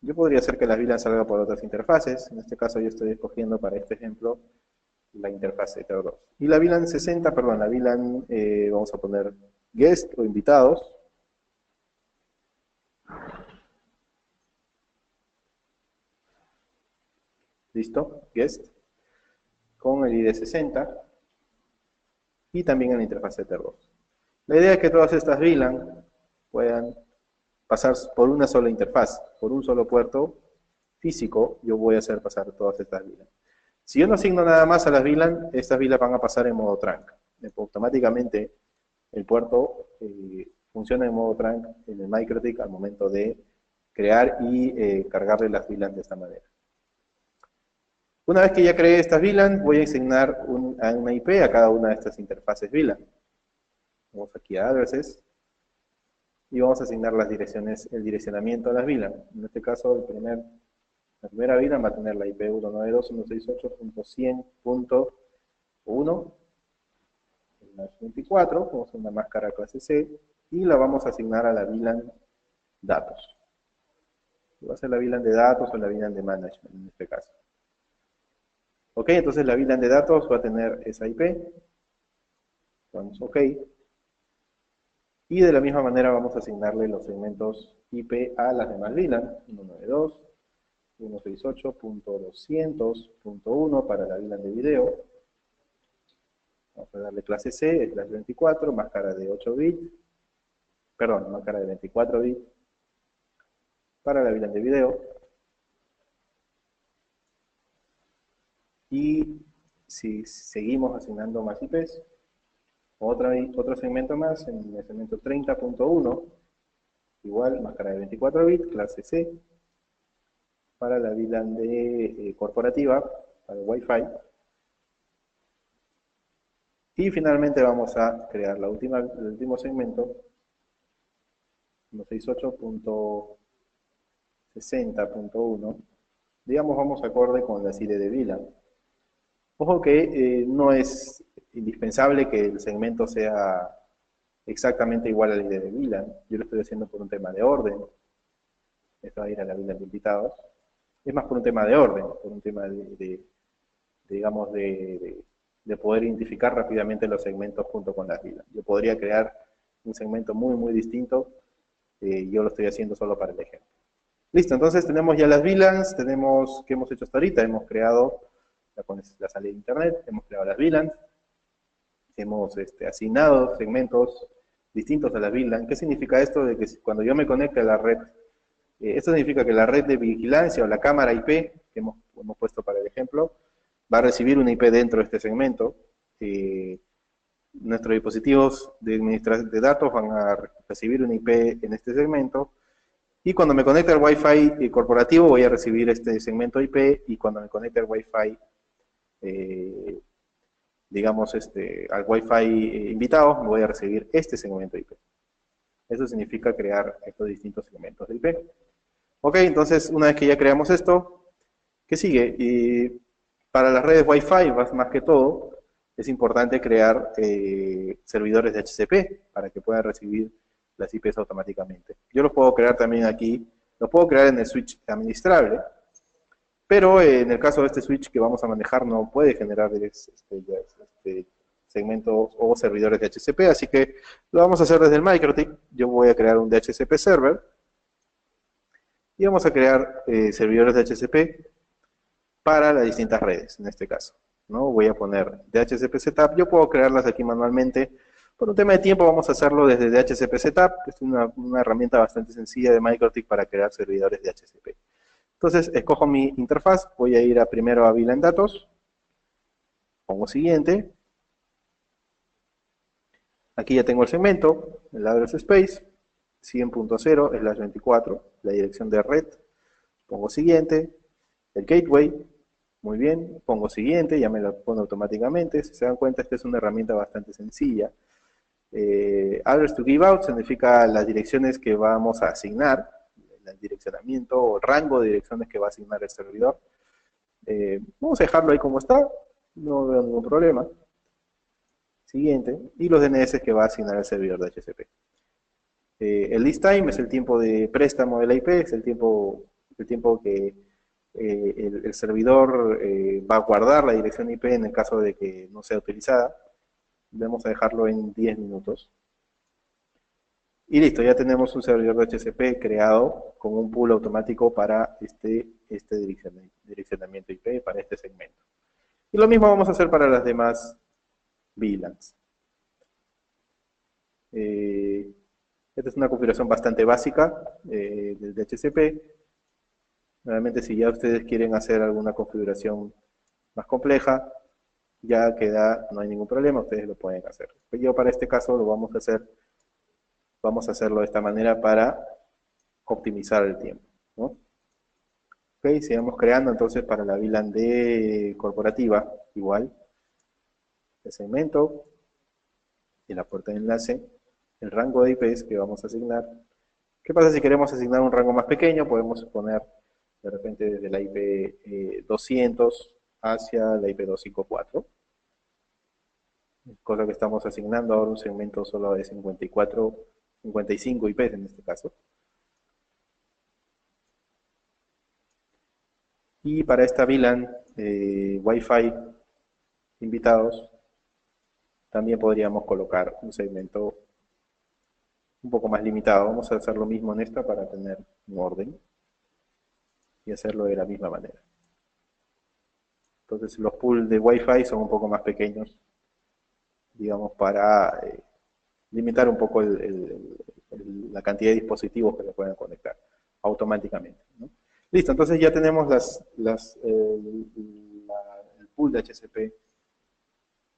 Yo podría hacer que las VLAN salgan por otras interfaces. En este caso yo estoy escogiendo para este ejemplo la interfaz Ether 2. Y la VLAN 60, perdón, la VLAN vamos a poner guest o invitados. Listo, guest, con el ID 60 y también en la interfaz Ether 2. La idea es que todas estas VLAN puedan pasar por una sola interfaz, por un solo puerto físico. Yo voy a hacer pasar todas estas VLAN. Si yo no asigno nada más a las estas VLAN van a pasar en modo trunk. Automáticamente el puerto funciona en modo trunk en el MikroTik al momento de crear y cargarle las VLANs de esta manera. Una vez que ya creé estas VLAN, voy a asignar a una IP a cada una de estas interfaces VLAN. Vamos aquí a Addresses y vamos a asignar las direcciones, el direccionamiento a las VLAN. En este caso, la primera VLAN va a tener la IP 192.168.100.1, la 24, vamos a hacer una máscara clase C, y la vamos a asignar a la VLAN datos. Va a ser la VLAN de datos o la VLAN de management en este caso. Ok, entonces la VLAN de datos va a tener esa IP. Vamos OK. Y de la misma manera vamos a asignarle los segmentos IP a las demás VLAN. 192.168.200.1 para la VLAN de video. Vamos a darle clase C, es la 24, máscara de 8 bits. Perdón, máscara de 24 bits. Para la VLAN de video. Y si seguimos asignando más IPs, otro segmento más, en el segmento 30.1, igual, máscara de 24 bits, clase C, para la VLAN de corporativa, para el Wi-Fi. Y finalmente vamos a crear el último segmento, 168.60.1, digamos, vamos acorde con la serie de VLAN. Ojo que no es indispensable que el segmento sea exactamente igual a la ID de VLAN. Yo lo estoy haciendo por un tema de orden. Esto va a ir a la VLAN de invitados. Es más por un tema de orden, por un tema digamos, de poder identificar rápidamente los segmentos junto con las VLAN. Yo podría crear un segmento muy, muy distinto. Yo lo estoy haciendo solo para el ejemplo. Listo, entonces tenemos ya las VLANs, ¿qué hemos hecho hasta ahorita? Hemos creado la salida de internet, hemos creado las VLANs, hemos asignado segmentos distintos a las VLAN. ¿Qué significa esto? De que cuando yo me conecte a la red, esto significa que la red de vigilancia o la cámara IP, que hemos puesto para el ejemplo, va a recibir una IP dentro de este segmento. Nuestros dispositivos de datos van a recibir una IP en este segmento. Y cuando me conecte al Wi-Fi corporativo voy a recibir este segmento IP, y cuando me conecte al Wi-Fi, digamos, al Wi-Fi invitado, voy a recibir este segmento IP. Eso significa crear estos distintos segmentos de IP. Ok, entonces una vez que ya creamos esto, ¿qué sigue? Y para las redes Wi-Fi, más que todo, es importante crear servidores de HCP para que puedan recibir las IPs automáticamente. Yo los puedo crear también aquí, los puedo crear en el switch administrable, pero en el caso de este switch que vamos a manejar no puede generar segmentos o servidores de HCP, así que lo vamos a hacer desde el MikroTik. Yo voy a crear un DHCP server y vamos a crear servidores de HCP para las distintas redes, en este caso, ¿no? Voy a poner DHCP setup, yo puedo crearlas aquí manualmente. Por un tema de tiempo vamos a hacerlo desde DHCP setup, que es una herramienta bastante sencilla de MikroTik para crear servidores de HCP. Entonces, escojo mi interfaz, voy a ir primero a VLAN datos, pongo siguiente. Aquí ya tengo el segmento, el address space, 100.0/24, la dirección de red, pongo siguiente, el gateway, muy bien, pongo siguiente, ya me lo pone automáticamente. Si se dan cuenta, esta es una herramienta bastante sencilla. Address to give out significa las direcciones que vamos a asignar, el direccionamiento o rango de direcciones que va a asignar el servidor. Vamos a dejarlo ahí como está, no veo ningún problema. Siguiente, y los DNS que va a asignar el servidor de HCP. El list time es el tiempo de préstamo de la IP, es el tiempo que el servidor va a guardar la dirección IP en el caso de que no sea utilizada. Vamos a dejarlo en 10 minutos. Y listo, ya tenemos un servidor de HCP creado con un pool automático para este direccionamiento IP, para este segmento. Y lo mismo vamos a hacer para las demás VLANs. Esta es una configuración bastante básica del DHCP. Realmente, si ya ustedes quieren hacer alguna configuración más compleja, ya queda, no hay ningún problema, ustedes lo pueden hacer. Yo para este caso lo vamos a hacer vamos a hacerlo de esta manera para optimizar el tiempo, ¿no? Ok, sigamos creando entonces para la VLAN de corporativa, igual, el segmento y la puerta de enlace, el rango de IPs que vamos a asignar. ¿Qué pasa si queremos asignar un rango más pequeño? Podemos poner de repente desde la IP 200 hacia la IP 254, cosa que estamos asignando ahora un segmento solo de 54, 55 IPs en este caso. Y para esta VLAN Wi-Fi invitados, también podríamos colocar un segmento un poco más limitado. Vamos a hacer lo mismo en esta para tener un orden y hacerlo de la misma manera. Entonces los pools de Wi-Fi son un poco más pequeños, digamos, para limitar un poco la cantidad de dispositivos que se pueden conectar automáticamente, ¿no? Listo, entonces ya tenemos el pool de HCP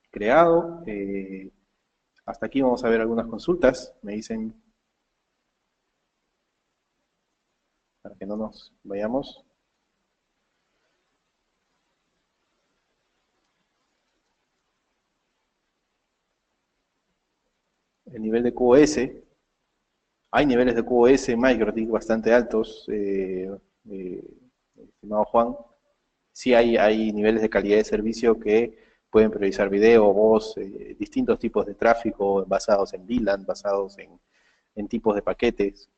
creado. Hasta aquí vamos a ver algunas consultas. Me dicen, para que no nos vayamos. El nivel de QoS. Hay niveles de QoS en MikroTik bastante altos, estimado Juan. Sí hay niveles de calidad de servicio que pueden priorizar video, voz, distintos tipos de tráfico basados en VLAN, basados en tipos de paquetes.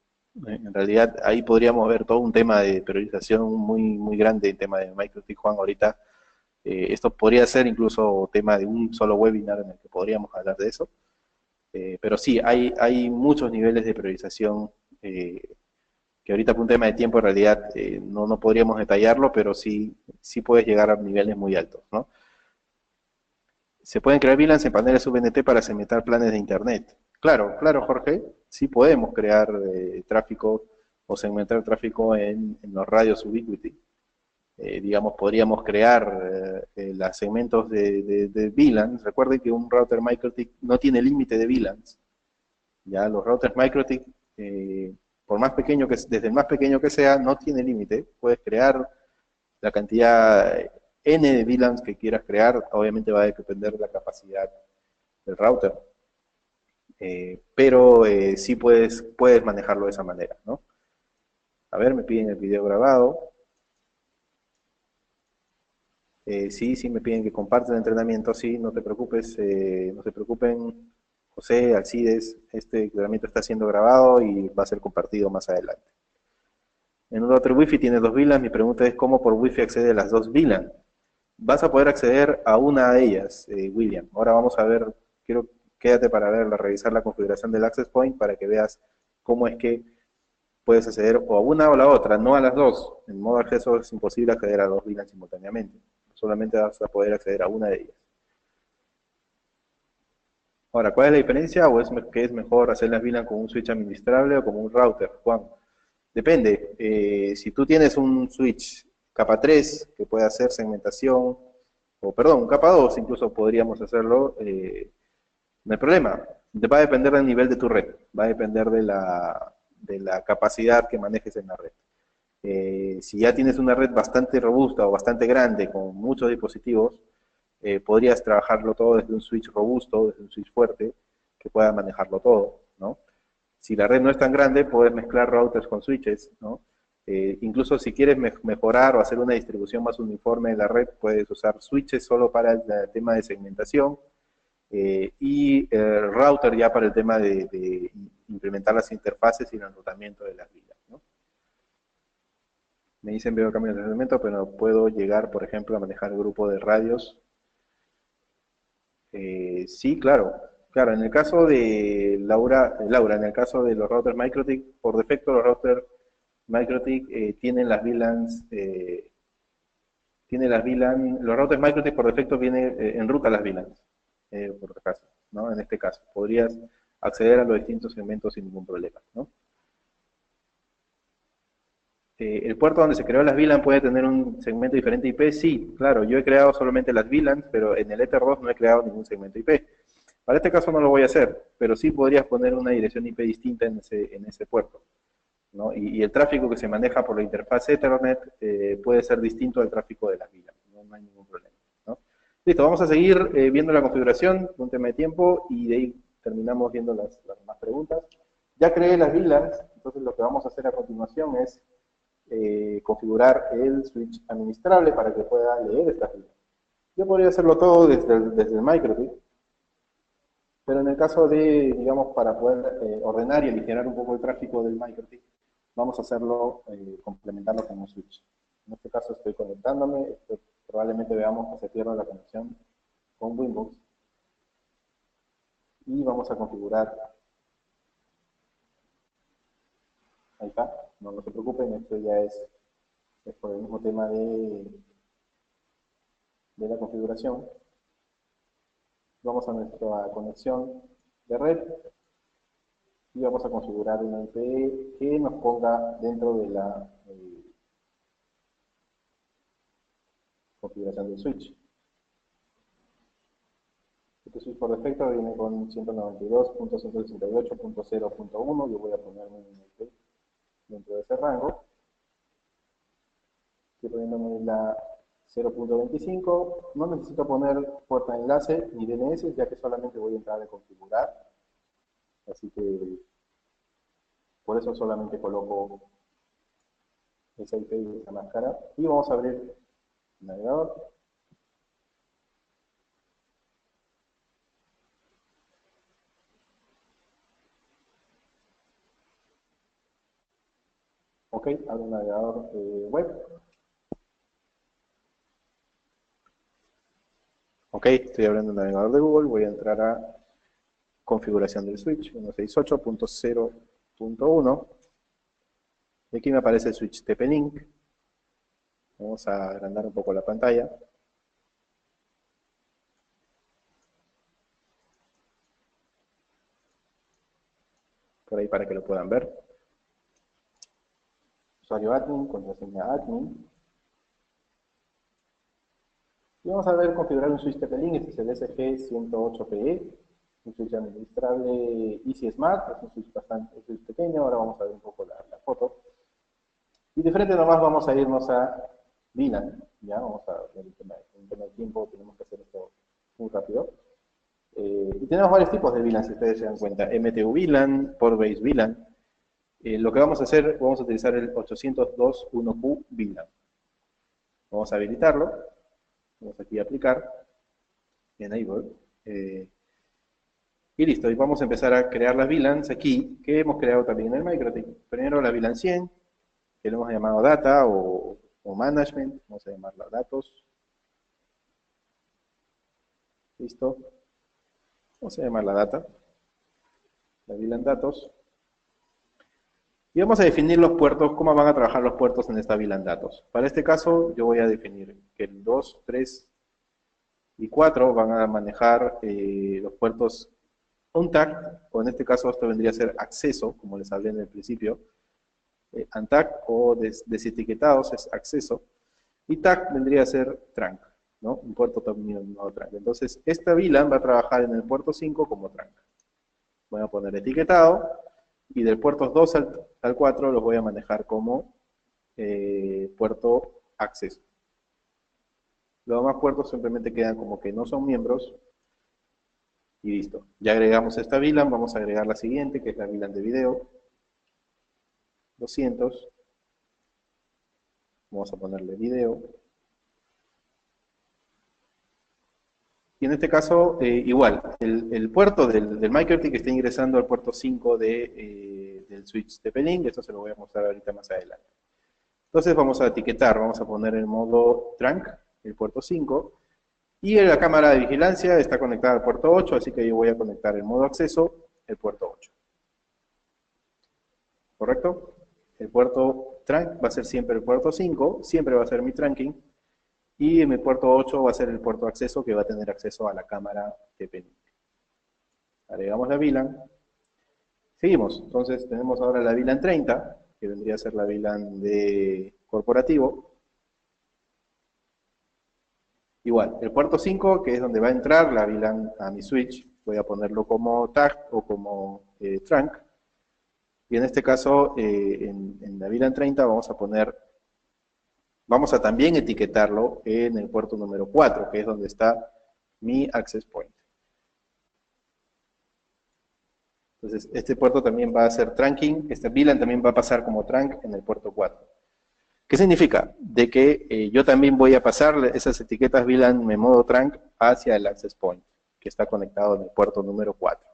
En realidad ahí podríamos ver todo un tema de priorización muy grande en tema de MikroTik, Juan, ahorita. Esto podría ser incluso tema de un solo webinar en el que podríamos hablar de eso. Pero sí, hay muchos niveles de priorización que ahorita por un tema de tiempo en realidad no podríamos detallarlo, pero sí puedes llegar a niveles muy altos, ¿no? Se pueden crear VLANs en paneles VNT para segmentar planes de internet. Claro, claro, Jorge, sí podemos crear tráfico o segmentar tráfico en los radios Ubiquiti. Digamos, podríamos crear los segmentos de VLANs. Recuerden que un router MikroTik no tiene límite de VLANs. Ya los routers MikroTik, por más pequeño que, desde el más pequeño que sea, no tiene límite. Puedes crear la cantidad N de VLANs que quieras crear. Obviamente va a depender de la capacidad del router. Pero sí puedes manejarlo de esa manera, ¿no? A ver, me piden el video grabado. Sí, me piden que compartan el entrenamiento, sí, no te preocupes, no se preocupen, José, Alcides, este entrenamiento está siendo grabado y va a ser compartido más adelante. En un router Wi-Fi tiene dos VLAN, mi pregunta es cómo por Wi-Fi accede a las dos VLAN. Vas a poder acceder a una de ellas, William. Ahora vamos a ver, quédate para revisar la configuración del access point para que veas cómo es que puedes acceder o a una o a la otra, no a las dos. En modo acceso es imposible acceder a dos VLAN simultáneamente. Solamente vas a poder acceder a una de ellas. Ahora, ¿cuál es la diferencia? ¿O es que es mejor hacer las VLAN con un switch administrable o como un router, Juan? Depende. Si tú tienes un switch capa 3 que puede hacer segmentación, o perdón, capa 2 incluso podríamos hacerlo, no hay problema. Va a depender del nivel de tu red, va a depender de la capacidad que manejes en la red. Si ya tienes una red bastante robusta o bastante grande con muchos dispositivos, podrías trabajarlo todo desde un switch robusto, desde un switch fuerte, que pueda manejarlo todo, ¿no? Si la red no es tan grande, puedes mezclar routers con switches, ¿no? Incluso si quieres mejorar o hacer una distribución más uniforme de la red, puedes usar switches solo para el tema de segmentación y router ya para el tema de implementar las interfaces y el enrutamiento de las vidas, ¿no? Me dicen veo cambios de elemento, pero puedo llegar, por ejemplo, a manejar el grupo de radios. Sí, claro. Claro, en el caso de Laura, en el caso de los routers MikroTik, por defecto los routers MikroTik tienen las VLANs, los routers MikroTik por defecto vienen en ruta a las VLANs, por caso, ¿no? En este caso, podrías acceder a los distintos segmentos sin ningún problema, ¿no? El puerto donde se creó las VLAN puede tener un segmento diferente IP, sí, claro, yo he creado solamente las VLANs, pero en el Ether 2 no he creado ningún segmento IP. Para este caso no lo voy a hacer, pero sí podrías poner una dirección IP distinta en ese puerto, ¿no? Y el tráfico que se maneja por la interfaz Ethernet puede ser distinto al tráfico de las VLAN, no, no hay ningún problema, ¿no? Listo, vamos a seguir viendo la configuración, un tema de tiempo, y de ahí terminamos viendo las demás preguntas. Ya creé las VLANs, entonces lo que vamos a hacer a continuación es configurar el switch administrable para que pueda leer estas VLANs. Yo podría hacerlo todo desde el MikroTik, pero en el caso de, digamos, para poder ordenar y aligerar un poco el tráfico del MikroTik, vamos a hacerlo, complementarlo con un switch. En este caso estoy conectándome, probablemente veamos que se pierda la conexión con Windows. Y vamos a configurar, ahí está, no se preocupen, esto ya es por el mismo tema de la configuración. Vamos a nuestra conexión de red y vamos a configurar una IP que nos ponga dentro de la configuración del switch. Este switch por defecto viene con 192.168.0.1. Yo voy a ponerme un IP dentro de ese rango. Estoy poniéndome la 0.25. No necesito poner puerta de enlace ni DNS, ya que solamente voy a entrar a configurar. Así que por eso solamente coloco esa IP y esa máscara. Y vamos a abrir el navegador. Ok, abro un navegador web. Ok, estoy abriendo un navegador de Google. Voy a entrar a configuración del switch 168.0.1. Y aquí me aparece el switch TP-Link. Vamos a agrandar un poco la pantalla. Por ahí para que lo puedan ver. Usuario admin, contraseña admin. Y vamos a ver configurar un switch TP-Link, este es el SG108PE, un switch administrable Easy Smart, es un switch bastante pequeño. Ahora vamos a ver un poco la foto. Y de frente nomás vamos a irnos a VLAN, ya, vamos a ver el tema de tiempo, tenemos que hacer esto muy rápido. Y tenemos varios tipos de VLAN, si ustedes se dan cuenta, MTU VLAN, Port Based VLAN. Lo que vamos a hacer, vamos a utilizar el 802.1Q VLAN. Vamos a habilitarlo. Vamos aquí a aplicar, enable, y listo, y vamos a empezar a crear las VLANs aquí, que hemos creado también en el MikroTik. Primero la VLAN 100, que le hemos llamado data o management, vamos a llamarla datos. Listo. Vamos a llamarla data, la VLAN datos. Y vamos a definir los puertos, cómo van a trabajar los puertos en esta VLAN datos. Para este caso, yo voy a definir que el 2, 3 y 4 van a manejar los puertos UNTAC, o en este caso esto vendría a ser acceso, como les hablé en el principio. UNTAC o desetiquetados es acceso. Y TAC vendría a ser trunk, ¿no? Un puerto también no trunk. Entonces, esta VLAN va a trabajar en el puerto 5 como trunk. Voy a poner etiquetado, y del puerto 2 al 4 los voy a manejar como puerto acceso. Los demás puertos simplemente quedan como que no son miembros, y listo. Ya agregamos esta VLAN, vamos a agregar la siguiente, que es la VLAN de video. 200. Vamos a ponerle video. Y en este caso, igual, el puerto del MikroTik está ingresando al puerto 5 del switch TP-Link. Esto se lo voy a mostrar ahorita más adelante. Entonces vamos a etiquetar, vamos a poner el modo trunk, el puerto 5. Y la cámara de vigilancia está conectada al puerto 8, así que yo voy a conectar el modo acceso, el puerto 8. ¿Correcto? El puerto trunk va a ser siempre el puerto 5, siempre va a ser mi trunking. Y en mi puerto 8 va a ser el puerto acceso, que va a tener acceso a la cámara TP-Link. Agregamos la VLAN. Seguimos. Entonces tenemos ahora la VLAN 30, que vendría a ser la VLAN de corporativo. Igual, el puerto 5, que es donde va a entrar la VLAN a mi switch, voy a ponerlo como tag o como trunk, y en este caso, en la VLAN 30 vamos a también etiquetarlo en el puerto número 4, que es donde está mi access point. Entonces, este puerto también va a ser trunking, este VLAN también va a pasar como trunk en el puerto 4. ¿Qué significa? De que yo también voy a pasar esas etiquetas VLAN en modo trunk hacia el access point, que está conectado en el puerto número 4.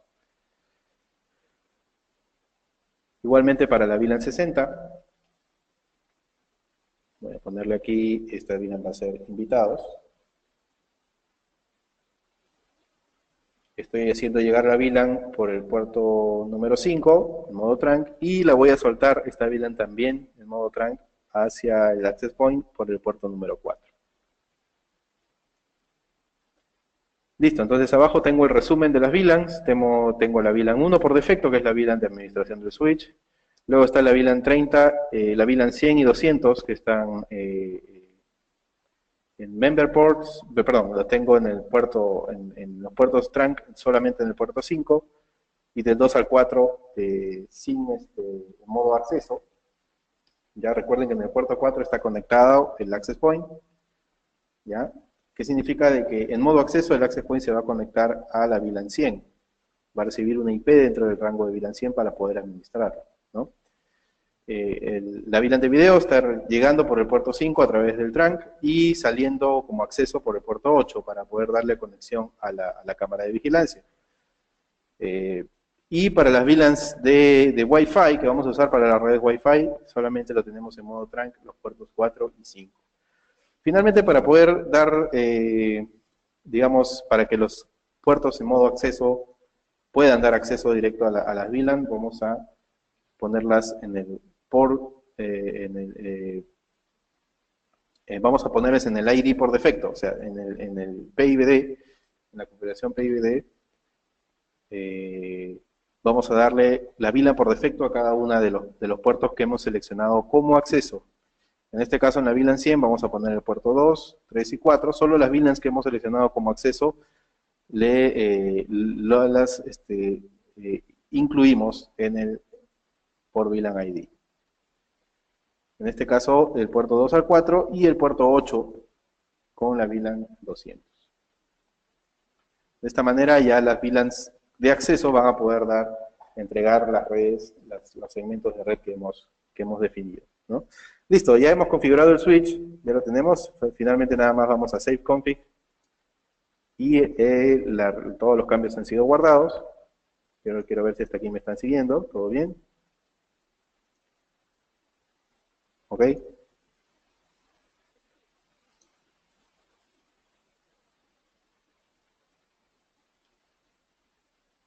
Igualmente para la VLAN 60, voy a ponerle aquí, esta VLAN va a ser invitados. Estoy haciendo llegar la VLAN por el puerto número 5, en modo trunk, y la voy a soltar, esta VLAN también, en modo trunk, hacia el access point por el puerto número 4. Listo, entonces abajo tengo el resumen de las VLANs, tengo la VLAN 1 por defecto, que es la VLAN de administración del switch. Luego está la VLAN 30, la VLAN 100 y 200, que están en member ports, perdón, las tengo en el puerto, en los puertos trunk, solamente en el puerto 5, y del 2 al 4 sin modo acceso. Ya recuerden que en el puerto 4 está conectado el access point, ¿ya? ¿Qué significa? De que en modo acceso el access point se va a conectar a la VLAN 100. Va a recibir una IP dentro del rango de VLAN 100 para poder administrarlo, ¿no? La VLAN de video está llegando por el puerto 5 a través del trunk y saliendo como acceso por el puerto 8 para poder darle conexión a la cámara de vigilancia. Y para las VLANs de Wi-Fi que vamos a usar para las redes Wi-Fi, solamente lo tenemos en modo trunk, los puertos 4 y 5. Finalmente, para poder dar, digamos, para que los puertos en modo acceso puedan dar acceso directo a las VLAN, vamos a ponerlas en el port, vamos a ponerles en el ID por defecto, o sea, en el PIBD, en la configuración PIBD, vamos a darle la VLAN por defecto a cada uno de los puertos que hemos seleccionado como acceso. En este caso, en la VLAN 100 vamos a poner el puerto 2, 3 y 4. Solo las VLANs que hemos seleccionado como acceso las incluimos en el por VLAN ID. En este caso, el puerto 2 al 4 y el puerto 8 con la VLAN 200. De esta manera ya las VLANs de acceso van a poder entregar las redes, los segmentos de red que hemos definido, ¿no? Listo, ya hemos configurado el switch, ya lo tenemos. Finalmente nada más vamos a Save Config y todos los cambios han sido guardados. Quiero ver si hasta aquí me están siguiendo, ¿todo bien? ¿Ok?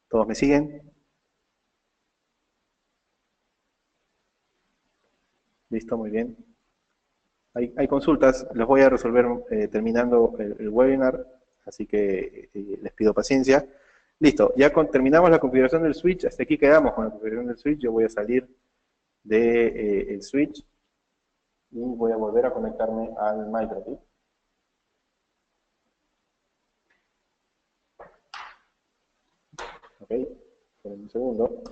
¿Todos me siguen? Listo, muy bien. Hay consultas, los voy a resolver terminando el webinar, así que les pido paciencia. Listo, ya terminamos la configuración del switch, hasta aquí quedamos con la configuración del switch. Yo voy a salir del switch y voy a volver a conectarme al MikroTik. Ok, esperen un segundo.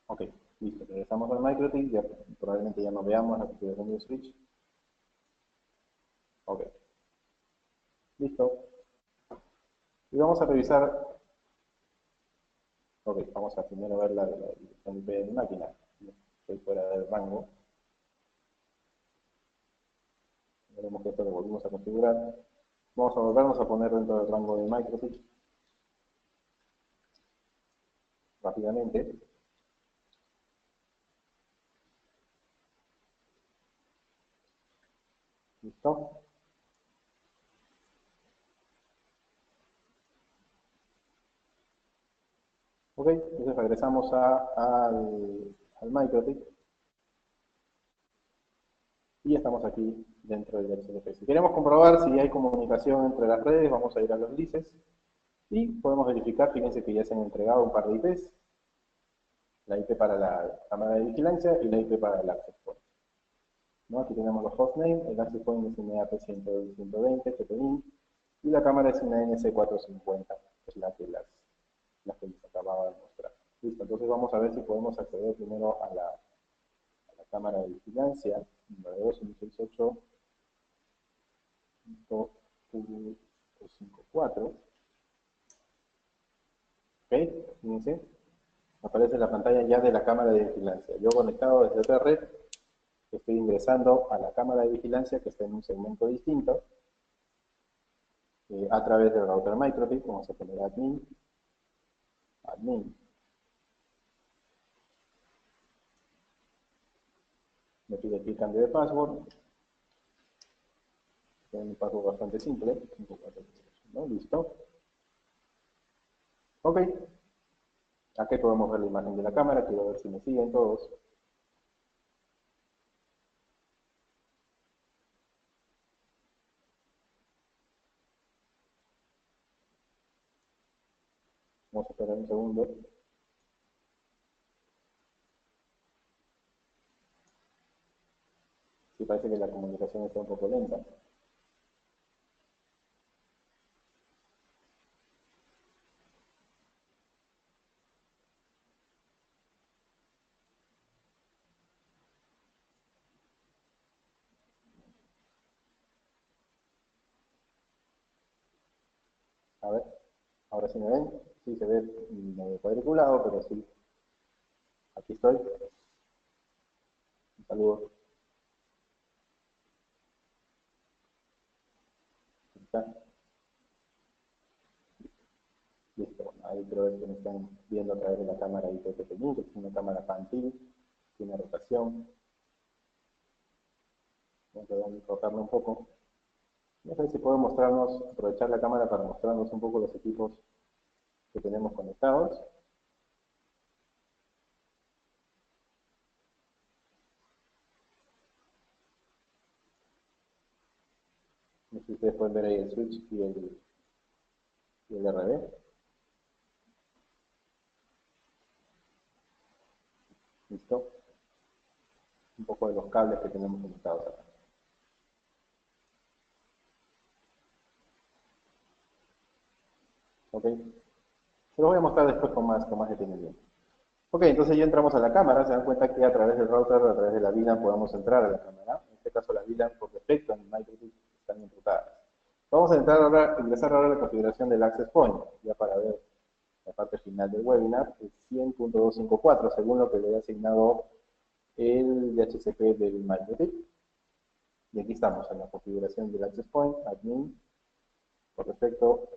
Ok, listo, regresamos al MikroTik, probablemente ya nos veamos la configuración del switch. Ok, listo. Y vamos a revisar. Ok, vamos a primero ver la dirección IP de mi máquina. Estoy fuera del rango. Veremos que esto lo volvimos a configurar. Vamos a volvernos a poner dentro del rango de MikroTik rápidamente. ¿Listo? Ok, entonces regresamos al MikroTik. Y ya estamos aquí dentro del XLP. Si queremos comprobar si hay comunicación entre las redes, vamos a ir a los lices y podemos verificar, fíjense que ya se han entregado un par de IPs, la IP para la cámara de vigilancia y la IP para el access point. ¿no? Aquí tenemos los hostname, el access point es NAP120, TP-Link, y la cámara es una NC450, que es la que les acababa de mostrar. Listo, entonces vamos a ver si podemos acceder primero a la cámara de vigilancia, número 2.168.54. Ok, fíjense, aparece la pantalla ya de la cámara de vigilancia. Yo conectado desde otra red, estoy ingresando a la cámara de vigilancia que está en un segmento distinto, a través del router Microtik. Vamos a poner admin. Me pide aquí cambio de password. Es un password bastante simple. 543, ¿no? Listo. Ok. Aquí podemos ver la imagen de la cámara. Quiero ver si me siguen todos. Vamos a esperar un segundo. Sí, parece que la comunicación está un poco lenta. A ver, ahora sí me ven. Sí se ve medio cuadriculado, pero sí. Aquí estoy. Un saludo. Está. Listo. Bueno, ahí creo que me están viendo a través de la cámara IPTP-Link, que es una cámara pan-tilt, tiene rotación. Vamos a enfocarlo un poco. No sé si puedo mostrarnos, aprovechar la cámara para mostrarnos un poco los equipos que tenemos conectados. No sé si ustedes pueden ver ahí el switch y el RB. Listo. Un poco de los cables que tenemos conectados acá. ¿Ok? Se los voy a mostrar después con más detenimiento. Ok, entonces ya entramos a la cámara. Se dan cuenta que a través del router, a través de la VLAN, podemos entrar a la cámara. En este caso, las VLAN por defecto en Microtik están imputadas. Vamos a ingresar ahora a la configuración del access point, ya para ver la parte final del webinar, es 100.254, según lo que le he asignado el DHCP del Microtik. Y aquí estamos en la configuración del access point, admin, por defecto,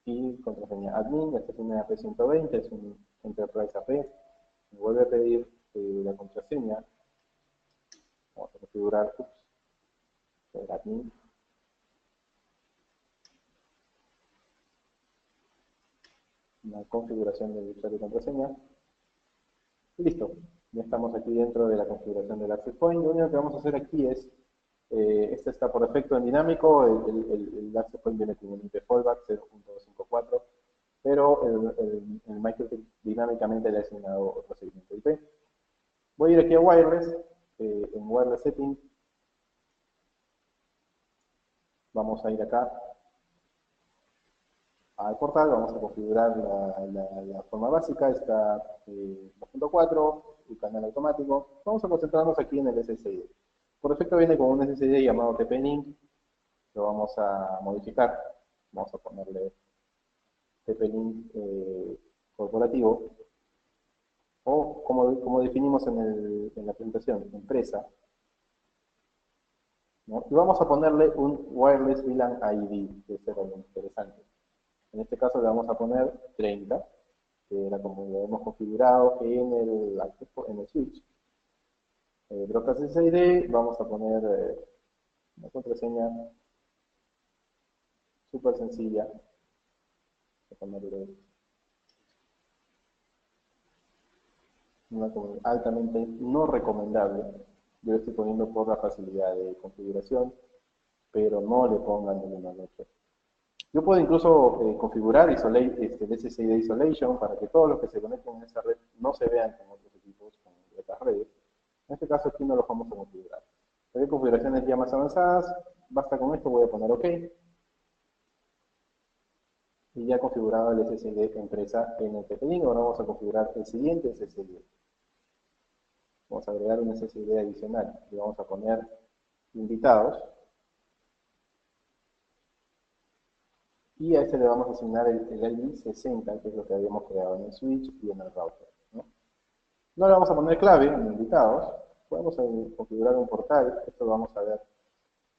y contraseña admin. Esta es una AP120, es un Enterprise AP. Me vuelve a pedir la contraseña. Vamos a configurar el admin. Una configuración del usuario y contraseña. Y listo. Ya estamos aquí dentro de la configuración del access point. Lo único que vamos a hacer aquí es, este está por defecto en dinámico, el access point viene con un IP fallback 0.254, pero el Microtik dinámicamente le ha asignado otro segmento IP. Voy a ir aquí a Wireless, en Wireless Setting, vamos a ir acá al portal, vamos a configurar la forma básica, está 2.4, el canal automático. Vamos a concentrarnos aquí en el SSID. Por defecto viene con un SSID llamado TP-Link, lo vamos a modificar, vamos a ponerle TP-Link corporativo, o como definimos en la presentación, empresa, ¿no? Y vamos a ponerle un Wireless VLAN ID, que será lo interesante. En este caso le vamos a poner 30, que era como lo hemos configurado en el switch. Broadcast SSID, vamos a poner una contraseña súper sencilla. Voy a ponerle una altamente no recomendable. Yo lo estoy poniendo por la facilidad de configuración, pero no le pongan ninguna letra. Yo puedo incluso configurar el SSID Isolation para que todos los que se conecten en esa red no se vean con otros equipos, con otras redes. En este caso aquí no lo vamos a configurar. Hay configuraciones ya más avanzadas, basta con esto, voy a poner OK. Y ya configurado el SSID empresa NTT-Link, ahora vamos a configurar el siguiente SSID. Vamos a agregar un SSID adicional y vamos a poner invitados. Y a este le vamos a asignar el ID 60, que es lo que habíamos creado en el switch y en el router, ¿no? No le vamos a poner clave en invitados, podemos configurar un portal, esto lo vamos a ver,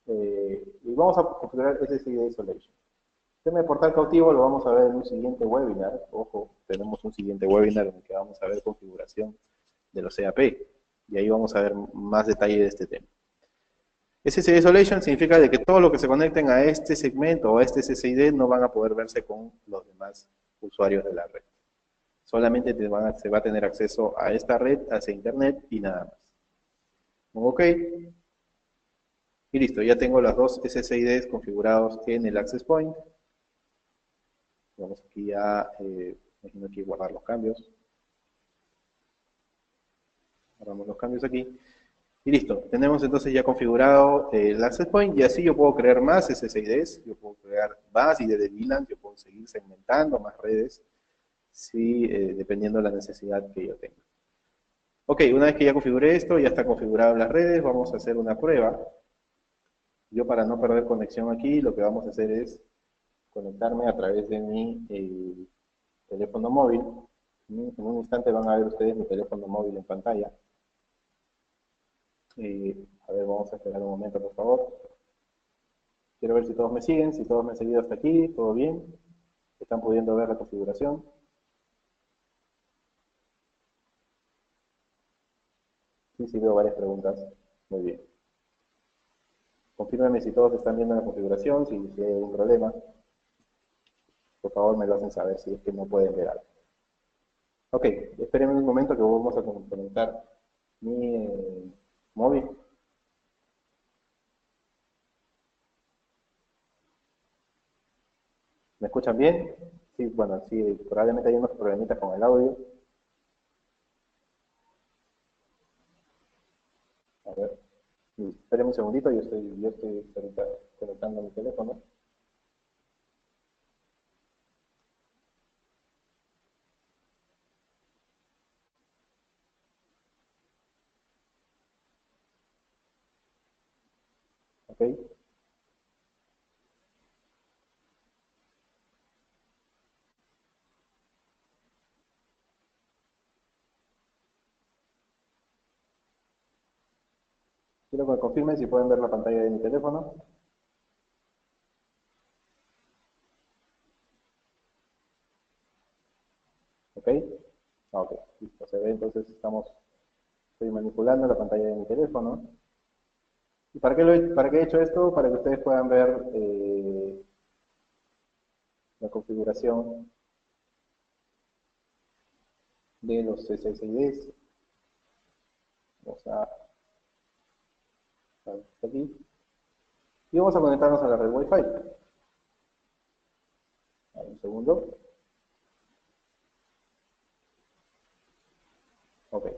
y vamos a configurar SSID Isolation. El tema de portal cautivo lo vamos a ver en un siguiente webinar. Ojo, tenemos un siguiente webinar en el que vamos a ver configuración de los CAP, y ahí vamos a ver más detalle de este tema. SSID Isolation significa de que todo lo que se conecten a este segmento o a este SSID no van a poder verse con los demás usuarios de la red. Solamente se va a tener acceso a esta red, hacia internet y nada más. OK. Y listo, ya tengo las dos SSIDs configurados en el Access Point. Vamos aquí a, imagino aquí guardar los cambios. Guardamos los cambios aquí. Y listo, tenemos entonces ya configurado el Access Point y así yo puedo crear más SSIDs, yo puedo crear más IDs de VLAN, yo puedo seguir segmentando más redes, sí, dependiendo de la necesidad que yo tenga. OK, una vez que ya configuré esto, ya está configurado las redes, vamos a hacer una prueba. Yo para no perder conexión aquí, lo que vamos a hacer es conectarme a través de mi teléfono móvil. En un instante van a ver ustedes mi teléfono móvil en pantalla. A ver, vamos a esperar un momento, por favor. Quiero ver si todos me siguen, si todos me han seguido hasta aquí, todo bien. ¿Están pudiendo ver la configuración? Sí, sí, veo varias preguntas. Muy bien. Confírmenme si todos están viendo la configuración, si hay algún problema. Por favor, me lo hacen saber si es que no pueden ver algo. OK, espérenme un momento que vamos a conectar mi móvil. ¿Me escuchan bien? Sí, bueno, sí, probablemente hay unos problemitas con el audio. A ver, espérenme un segundito, yo estoy ahorita conectando mi teléfono. OK. Quiero que me confirmen si pueden ver la pantalla de mi teléfono. OK. OK, listo, se ve, entonces estoy manipulando la pantalla de mi teléfono. ¿Y para qué he hecho esto? Para que ustedes puedan ver la configuración de los SSIDs. Vamos a aquí. Y vamos a conectarnos a la red Wi-Fi. Un segundo. OK.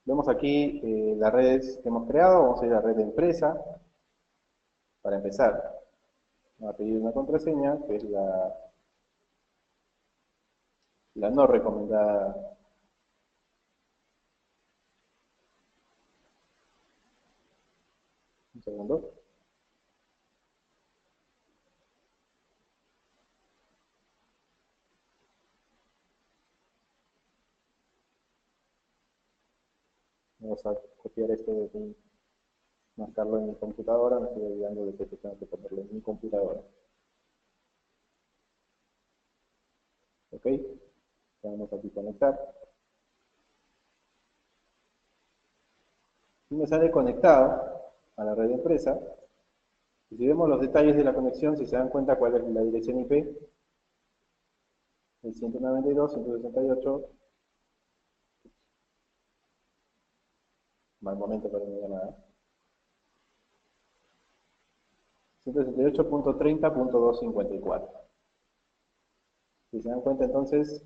Vemos aquí las redes que hemos creado. Vamos a ir a la red de empresa. Para empezar, vamos a pedir una contraseña, que es la no recomendada. Un segundo. Vamos a copiar esto de aquí, marcarlo en mi computadora. Me estoy olvidando de que tengo que ponerlo en mi computadora. OK. Vamos aquí a conectar. Y me sale conectado a la red de empresa. Y si vemos los detalles de la conexión, si se dan cuenta cuál es la dirección IP, el 192.168. Mal momento para mi llamada. 168.30.254. Si se dan cuenta entonces,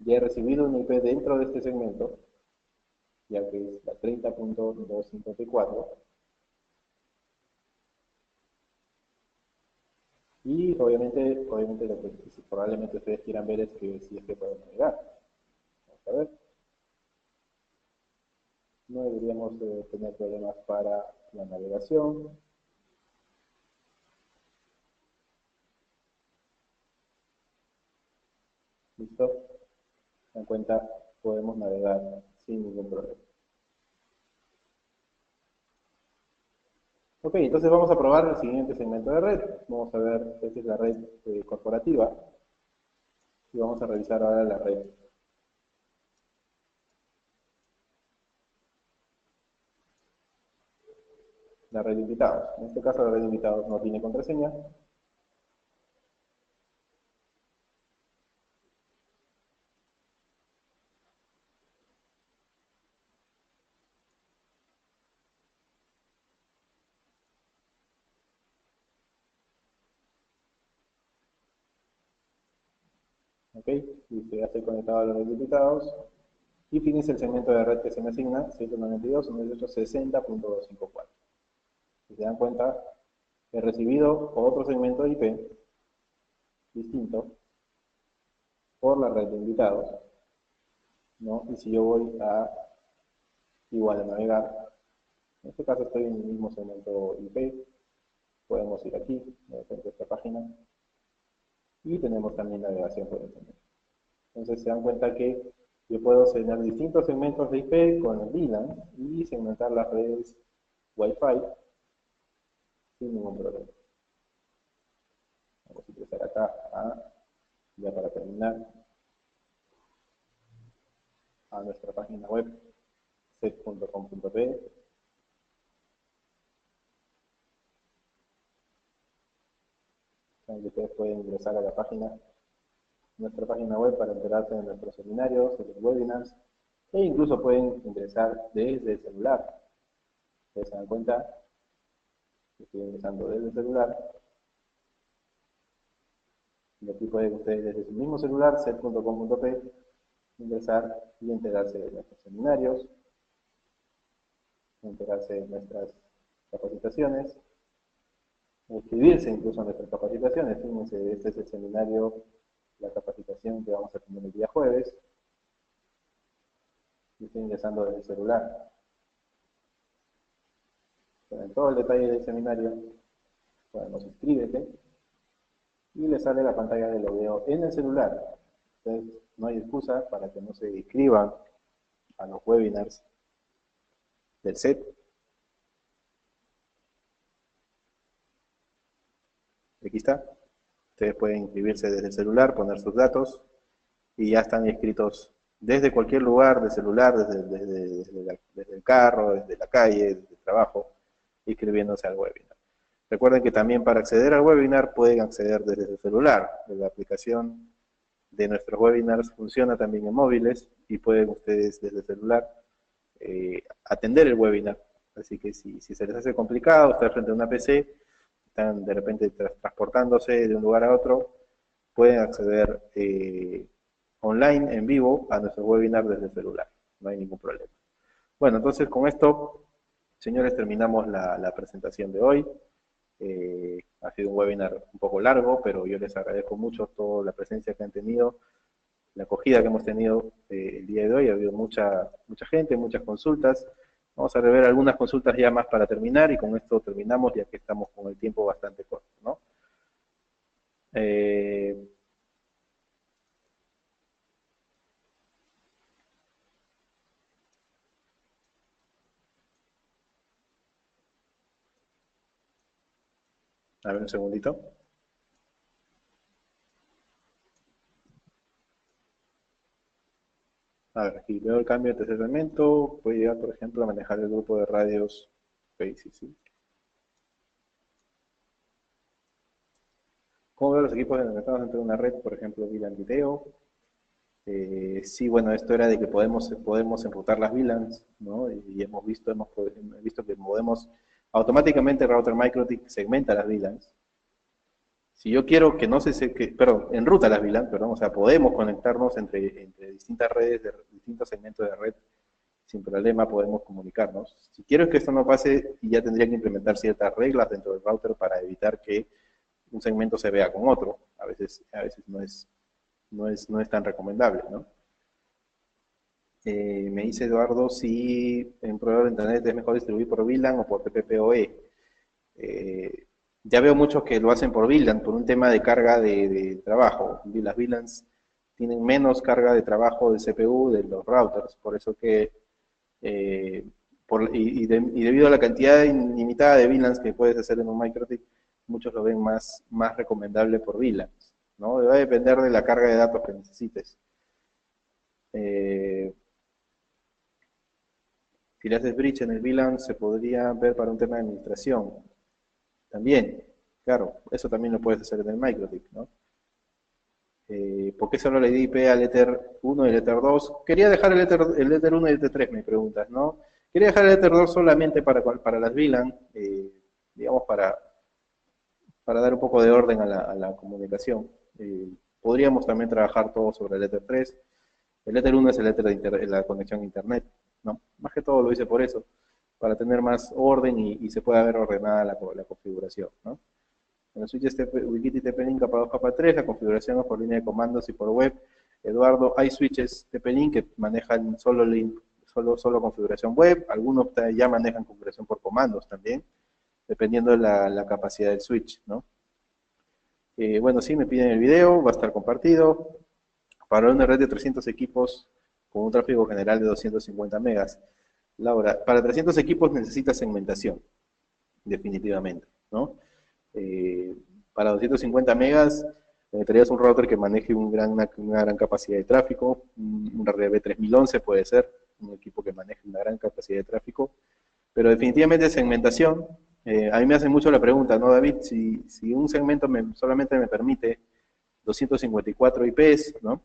ya he recibido una IP dentro de este segmento, ya que es la 30.254, y obviamente lo que probablemente ustedes quieran ver es que si es que pueden navegar. Vamos a ver. No deberíamos tener problemas para la navegación. ¿Listo? En cuenta, podemos navegar sin ningún problema. Ok, entonces vamos a probar el siguiente segmento de red. Vamos a ver, esta es la red corporativa. Y vamos a revisar ahora la red de invitados. En este caso la red de invitados no tiene contraseña. Ok, listo, ya estoy conectado a la red de invitados. Y fíjense el segmento de red que se me asigna, 192.168.60.254. Si se dan cuenta, he recibido otro segmento de IP distinto por la red de invitados, ¿no? Y si yo voy a igual a navegar, en este caso estoy en el mismo segmento IP, podemos ir aquí, de repente a esta página, y tenemos también navegación por internet. Entonces se dan cuenta que yo puedo tener distintos segmentos de IP con el VLAN y segmentar las redes Wi-Fi sin ningún problema. Vamos a ingresar acá ya para terminar, a nuestra página web set.com.p. Ustedes pueden ingresar a la página, nuestra página web para enterarse de nuestros seminarios, de los webinars, e incluso pueden ingresar desde el celular. Ustedes se dan cuenta que estoy ingresando desde el celular. Y aquí pueden ustedes desde su mismo celular, set.com.p, ingresar y enterarse de nuestros seminarios, enterarse de nuestras capacitaciones, inscribirse incluso a nuestras capacitaciones. Fíjense, este es el seminario, la capacitación que vamos a tener el día jueves. Y estoy ingresando desde el celular. En todo el detalle del seminario, podemos inscríbete y le sale la pantalla de logueo en el celular. Entonces, no hay excusa para que no se inscriban a los webinars del set. Aquí está. Ustedes pueden inscribirse desde el celular, poner sus datos y ya están inscritos desde cualquier lugar, de celular, desde el carro, desde la calle, desde el trabajo, inscribiéndose al webinar. Recuerden que también para acceder al webinar pueden acceder desde el celular. La aplicación de nuestros webinars funciona también en móviles y pueden ustedes desde el celular atender el webinar. Así que si se les hace complicado estar frente a una PC, están de repente transportándose de un lugar a otro, pueden acceder online, en vivo, a nuestro webinar desde el celular. No hay ningún problema. Bueno, entonces con esto, señores, terminamos la presentación de hoy. Ha sido un webinar un poco largo, pero yo les agradezco mucho toda la presencia que han tenido, la acogida que hemos tenido el día de hoy. Ha habido mucha gente, muchas consultas. Vamos a rever algunas consultas ya más para terminar y con esto terminamos ya que estamos con el tiempo bastante corto, ¿no? A ver un segundito. A ver, aquí veo el cambio de tercer elemento. Puede llegar, por ejemplo, a manejar el grupo de radios. Ok, sí. ¿Cómo veo los equipos conectados dentro de una red, por ejemplo, VLAN video? Sí, bueno, esto era de que podemos enrutar las VLANs, ¿no? Y hemos visto que podemos automáticamente el router MikroTik segmenta las VLANs. Si yo quiero que no perdón, enruta las VLAN, perdón, o sea, podemos conectarnos entre distintas redes, distintos segmentos de red, sin problema podemos comunicarnos. Si quiero que esto no pase, ya tendría que implementar ciertas reglas dentro del router para evitar que un segmento se vea con otro. A veces no es tan recomendable, ¿no? Me dice Eduardo si en proveedor de internet es mejor distribuir por VLAN o por TPPoE. Ya veo muchos que lo hacen por VLAN, por un tema de carga de trabajo. Las VLANs tienen menos carga de trabajo de CPU de los routers, por eso que, y debido a la cantidad ilimitada de VLANs que puedes hacer en un MikroTik, muchos lo ven más recomendable por VLANs, ¿no? Va a depender de la carga de datos que necesites. Si le haces bridge en el VLAN, se podría ver para un tema de administración. También, claro, eso también lo puedes hacer en el MikroTik, ¿no? ¿Por qué solo le di IP al Ether 1 y el Ether 2? Quería dejar el Ether 1 y el Ether 3, me preguntas, ¿no? Quería dejar el Ether 2 solamente para las VLAN, digamos, para dar un poco de orden a la comunicación. Podríamos también trabajar todo sobre el Ether 3. El Ether 1 es el Ether de la conexión a Internet, ¿no? Más que todo lo hice por eso, para tener más orden y se pueda ver ordenada la configuración, ¿no? En los switches Ubiquiti TP-Link capa 2, capa 3, la configuración es por línea de comandos y por web. Eduardo, hay switches TP-Link que manejan solo configuración web, algunos ya manejan configuración por comandos también, dependiendo de la capacidad del switch, ¿no? Bueno, sí, me piden el video, va a estar compartido. Para una red de 300 equipos con un tráfico general de 250 megas. Laura, para 300 equipos necesitas segmentación, definitivamente, ¿no? Para 250 megas necesitarías un router que maneje una gran capacidad de tráfico, un RDB 3011 puede ser, un equipo que maneje una gran capacidad de tráfico, pero definitivamente segmentación. A mí me hacen mucho la pregunta, ¿no, David? Si un segmento solamente me permite 254 IPs, ¿no?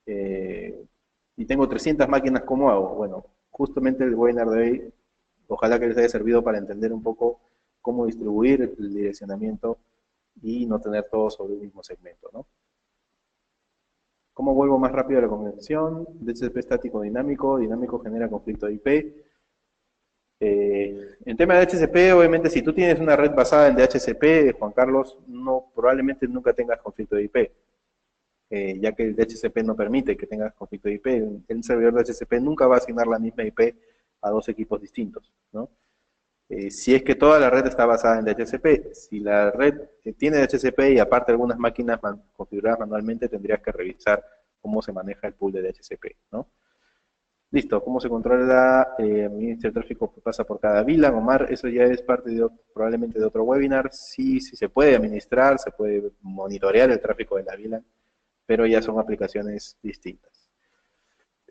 Y tengo 300 máquinas, ¿cómo hago? Bueno, justamente el webinar de hoy, ojalá que les haya servido para entender un poco cómo distribuir el direccionamiento y no tener todo sobre un mismo segmento, ¿no? ¿Cómo vuelvo más rápido a la conexión? DHCP estático dinámico, dinámico genera conflicto de IP. En tema de DHCP, obviamente, si tú tienes una red basada en DHCP, Juan Carlos, probablemente nunca tengas conflicto de IP. Ya que el DHCP no permite que tengas conflicto de IP. El servidor de DHCP nunca va a asignar la misma IP a dos equipos distintos, ¿no? Si es que toda la red está basada en DHCP, si la red tiene DHCP y aparte algunas máquinas configuradas manualmente, tendrías que revisar cómo se maneja el pool de DHCP, ¿no? Listo, ¿cómo se controla administra el tráfico que pasa por cada VLAN? Omar, eso ya es parte probablemente de otro webinar. Sí, sí se puede administrar, se puede monitorear el tráfico de la VLAN, pero ya son aplicaciones distintas.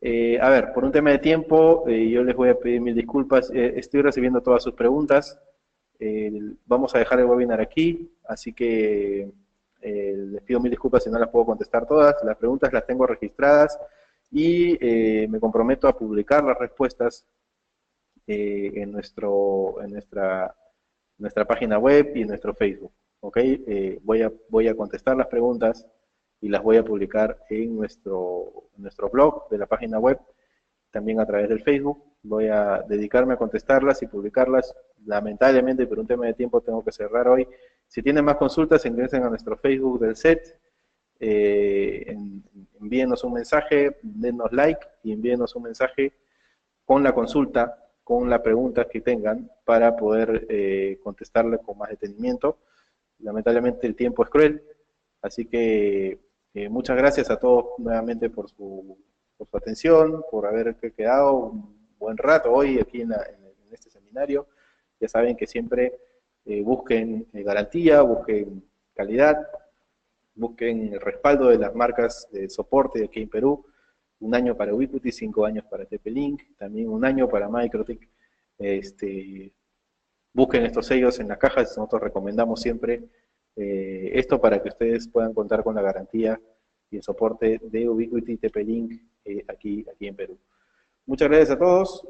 A ver, por un tema de tiempo, yo les voy a pedir mil disculpas. Estoy recibiendo todas sus preguntas. Vamos a dejar el webinar aquí, así que les pido mil disculpas si no las puedo contestar todas. Las preguntas las tengo registradas y me comprometo a publicar las respuestas en nuestra página web y en nuestro Facebook. ¿Ok? Voy a contestar las preguntas y las voy a publicar en nuestro blog de la página web, también a través del Facebook. Voy a dedicarme a contestarlas y publicarlas. Lamentablemente, por un tema de tiempo, tengo que cerrar hoy. Si tienen más consultas, ingresen a nuestro Facebook del set, envíenos un mensaje, denos like y envíenos un mensaje con la consulta, con las preguntas que tengan para poder contestarle con más detenimiento. Lamentablemente el tiempo es cruel, así que muchas gracias a todos nuevamente por su atención, por haber quedado un buen rato hoy aquí en este seminario. Ya saben que siempre busquen garantía, busquen calidad, busquen el respaldo de las marcas de soporte aquí en Perú. 1 año para Ubiquiti, 5 años para TP-Link, también 1 año para MikroTik. Busquen estos sellos en las cajas, nosotros recomendamos siempre esto para que ustedes puedan contar con la garantía y el soporte de Ubiquiti TP-Link aquí en Perú. Muchas gracias a todos.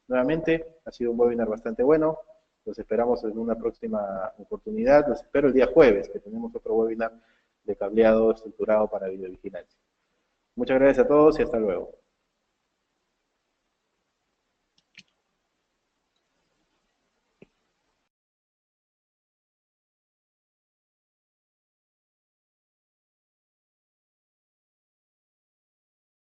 Nuevamente, ha sido un webinar bastante bueno. Los esperamos en una próxima oportunidad. Los espero el día jueves, que tenemos otro webinar de cableado estructurado para videovigilancia. Muchas gracias a todos y hasta luego.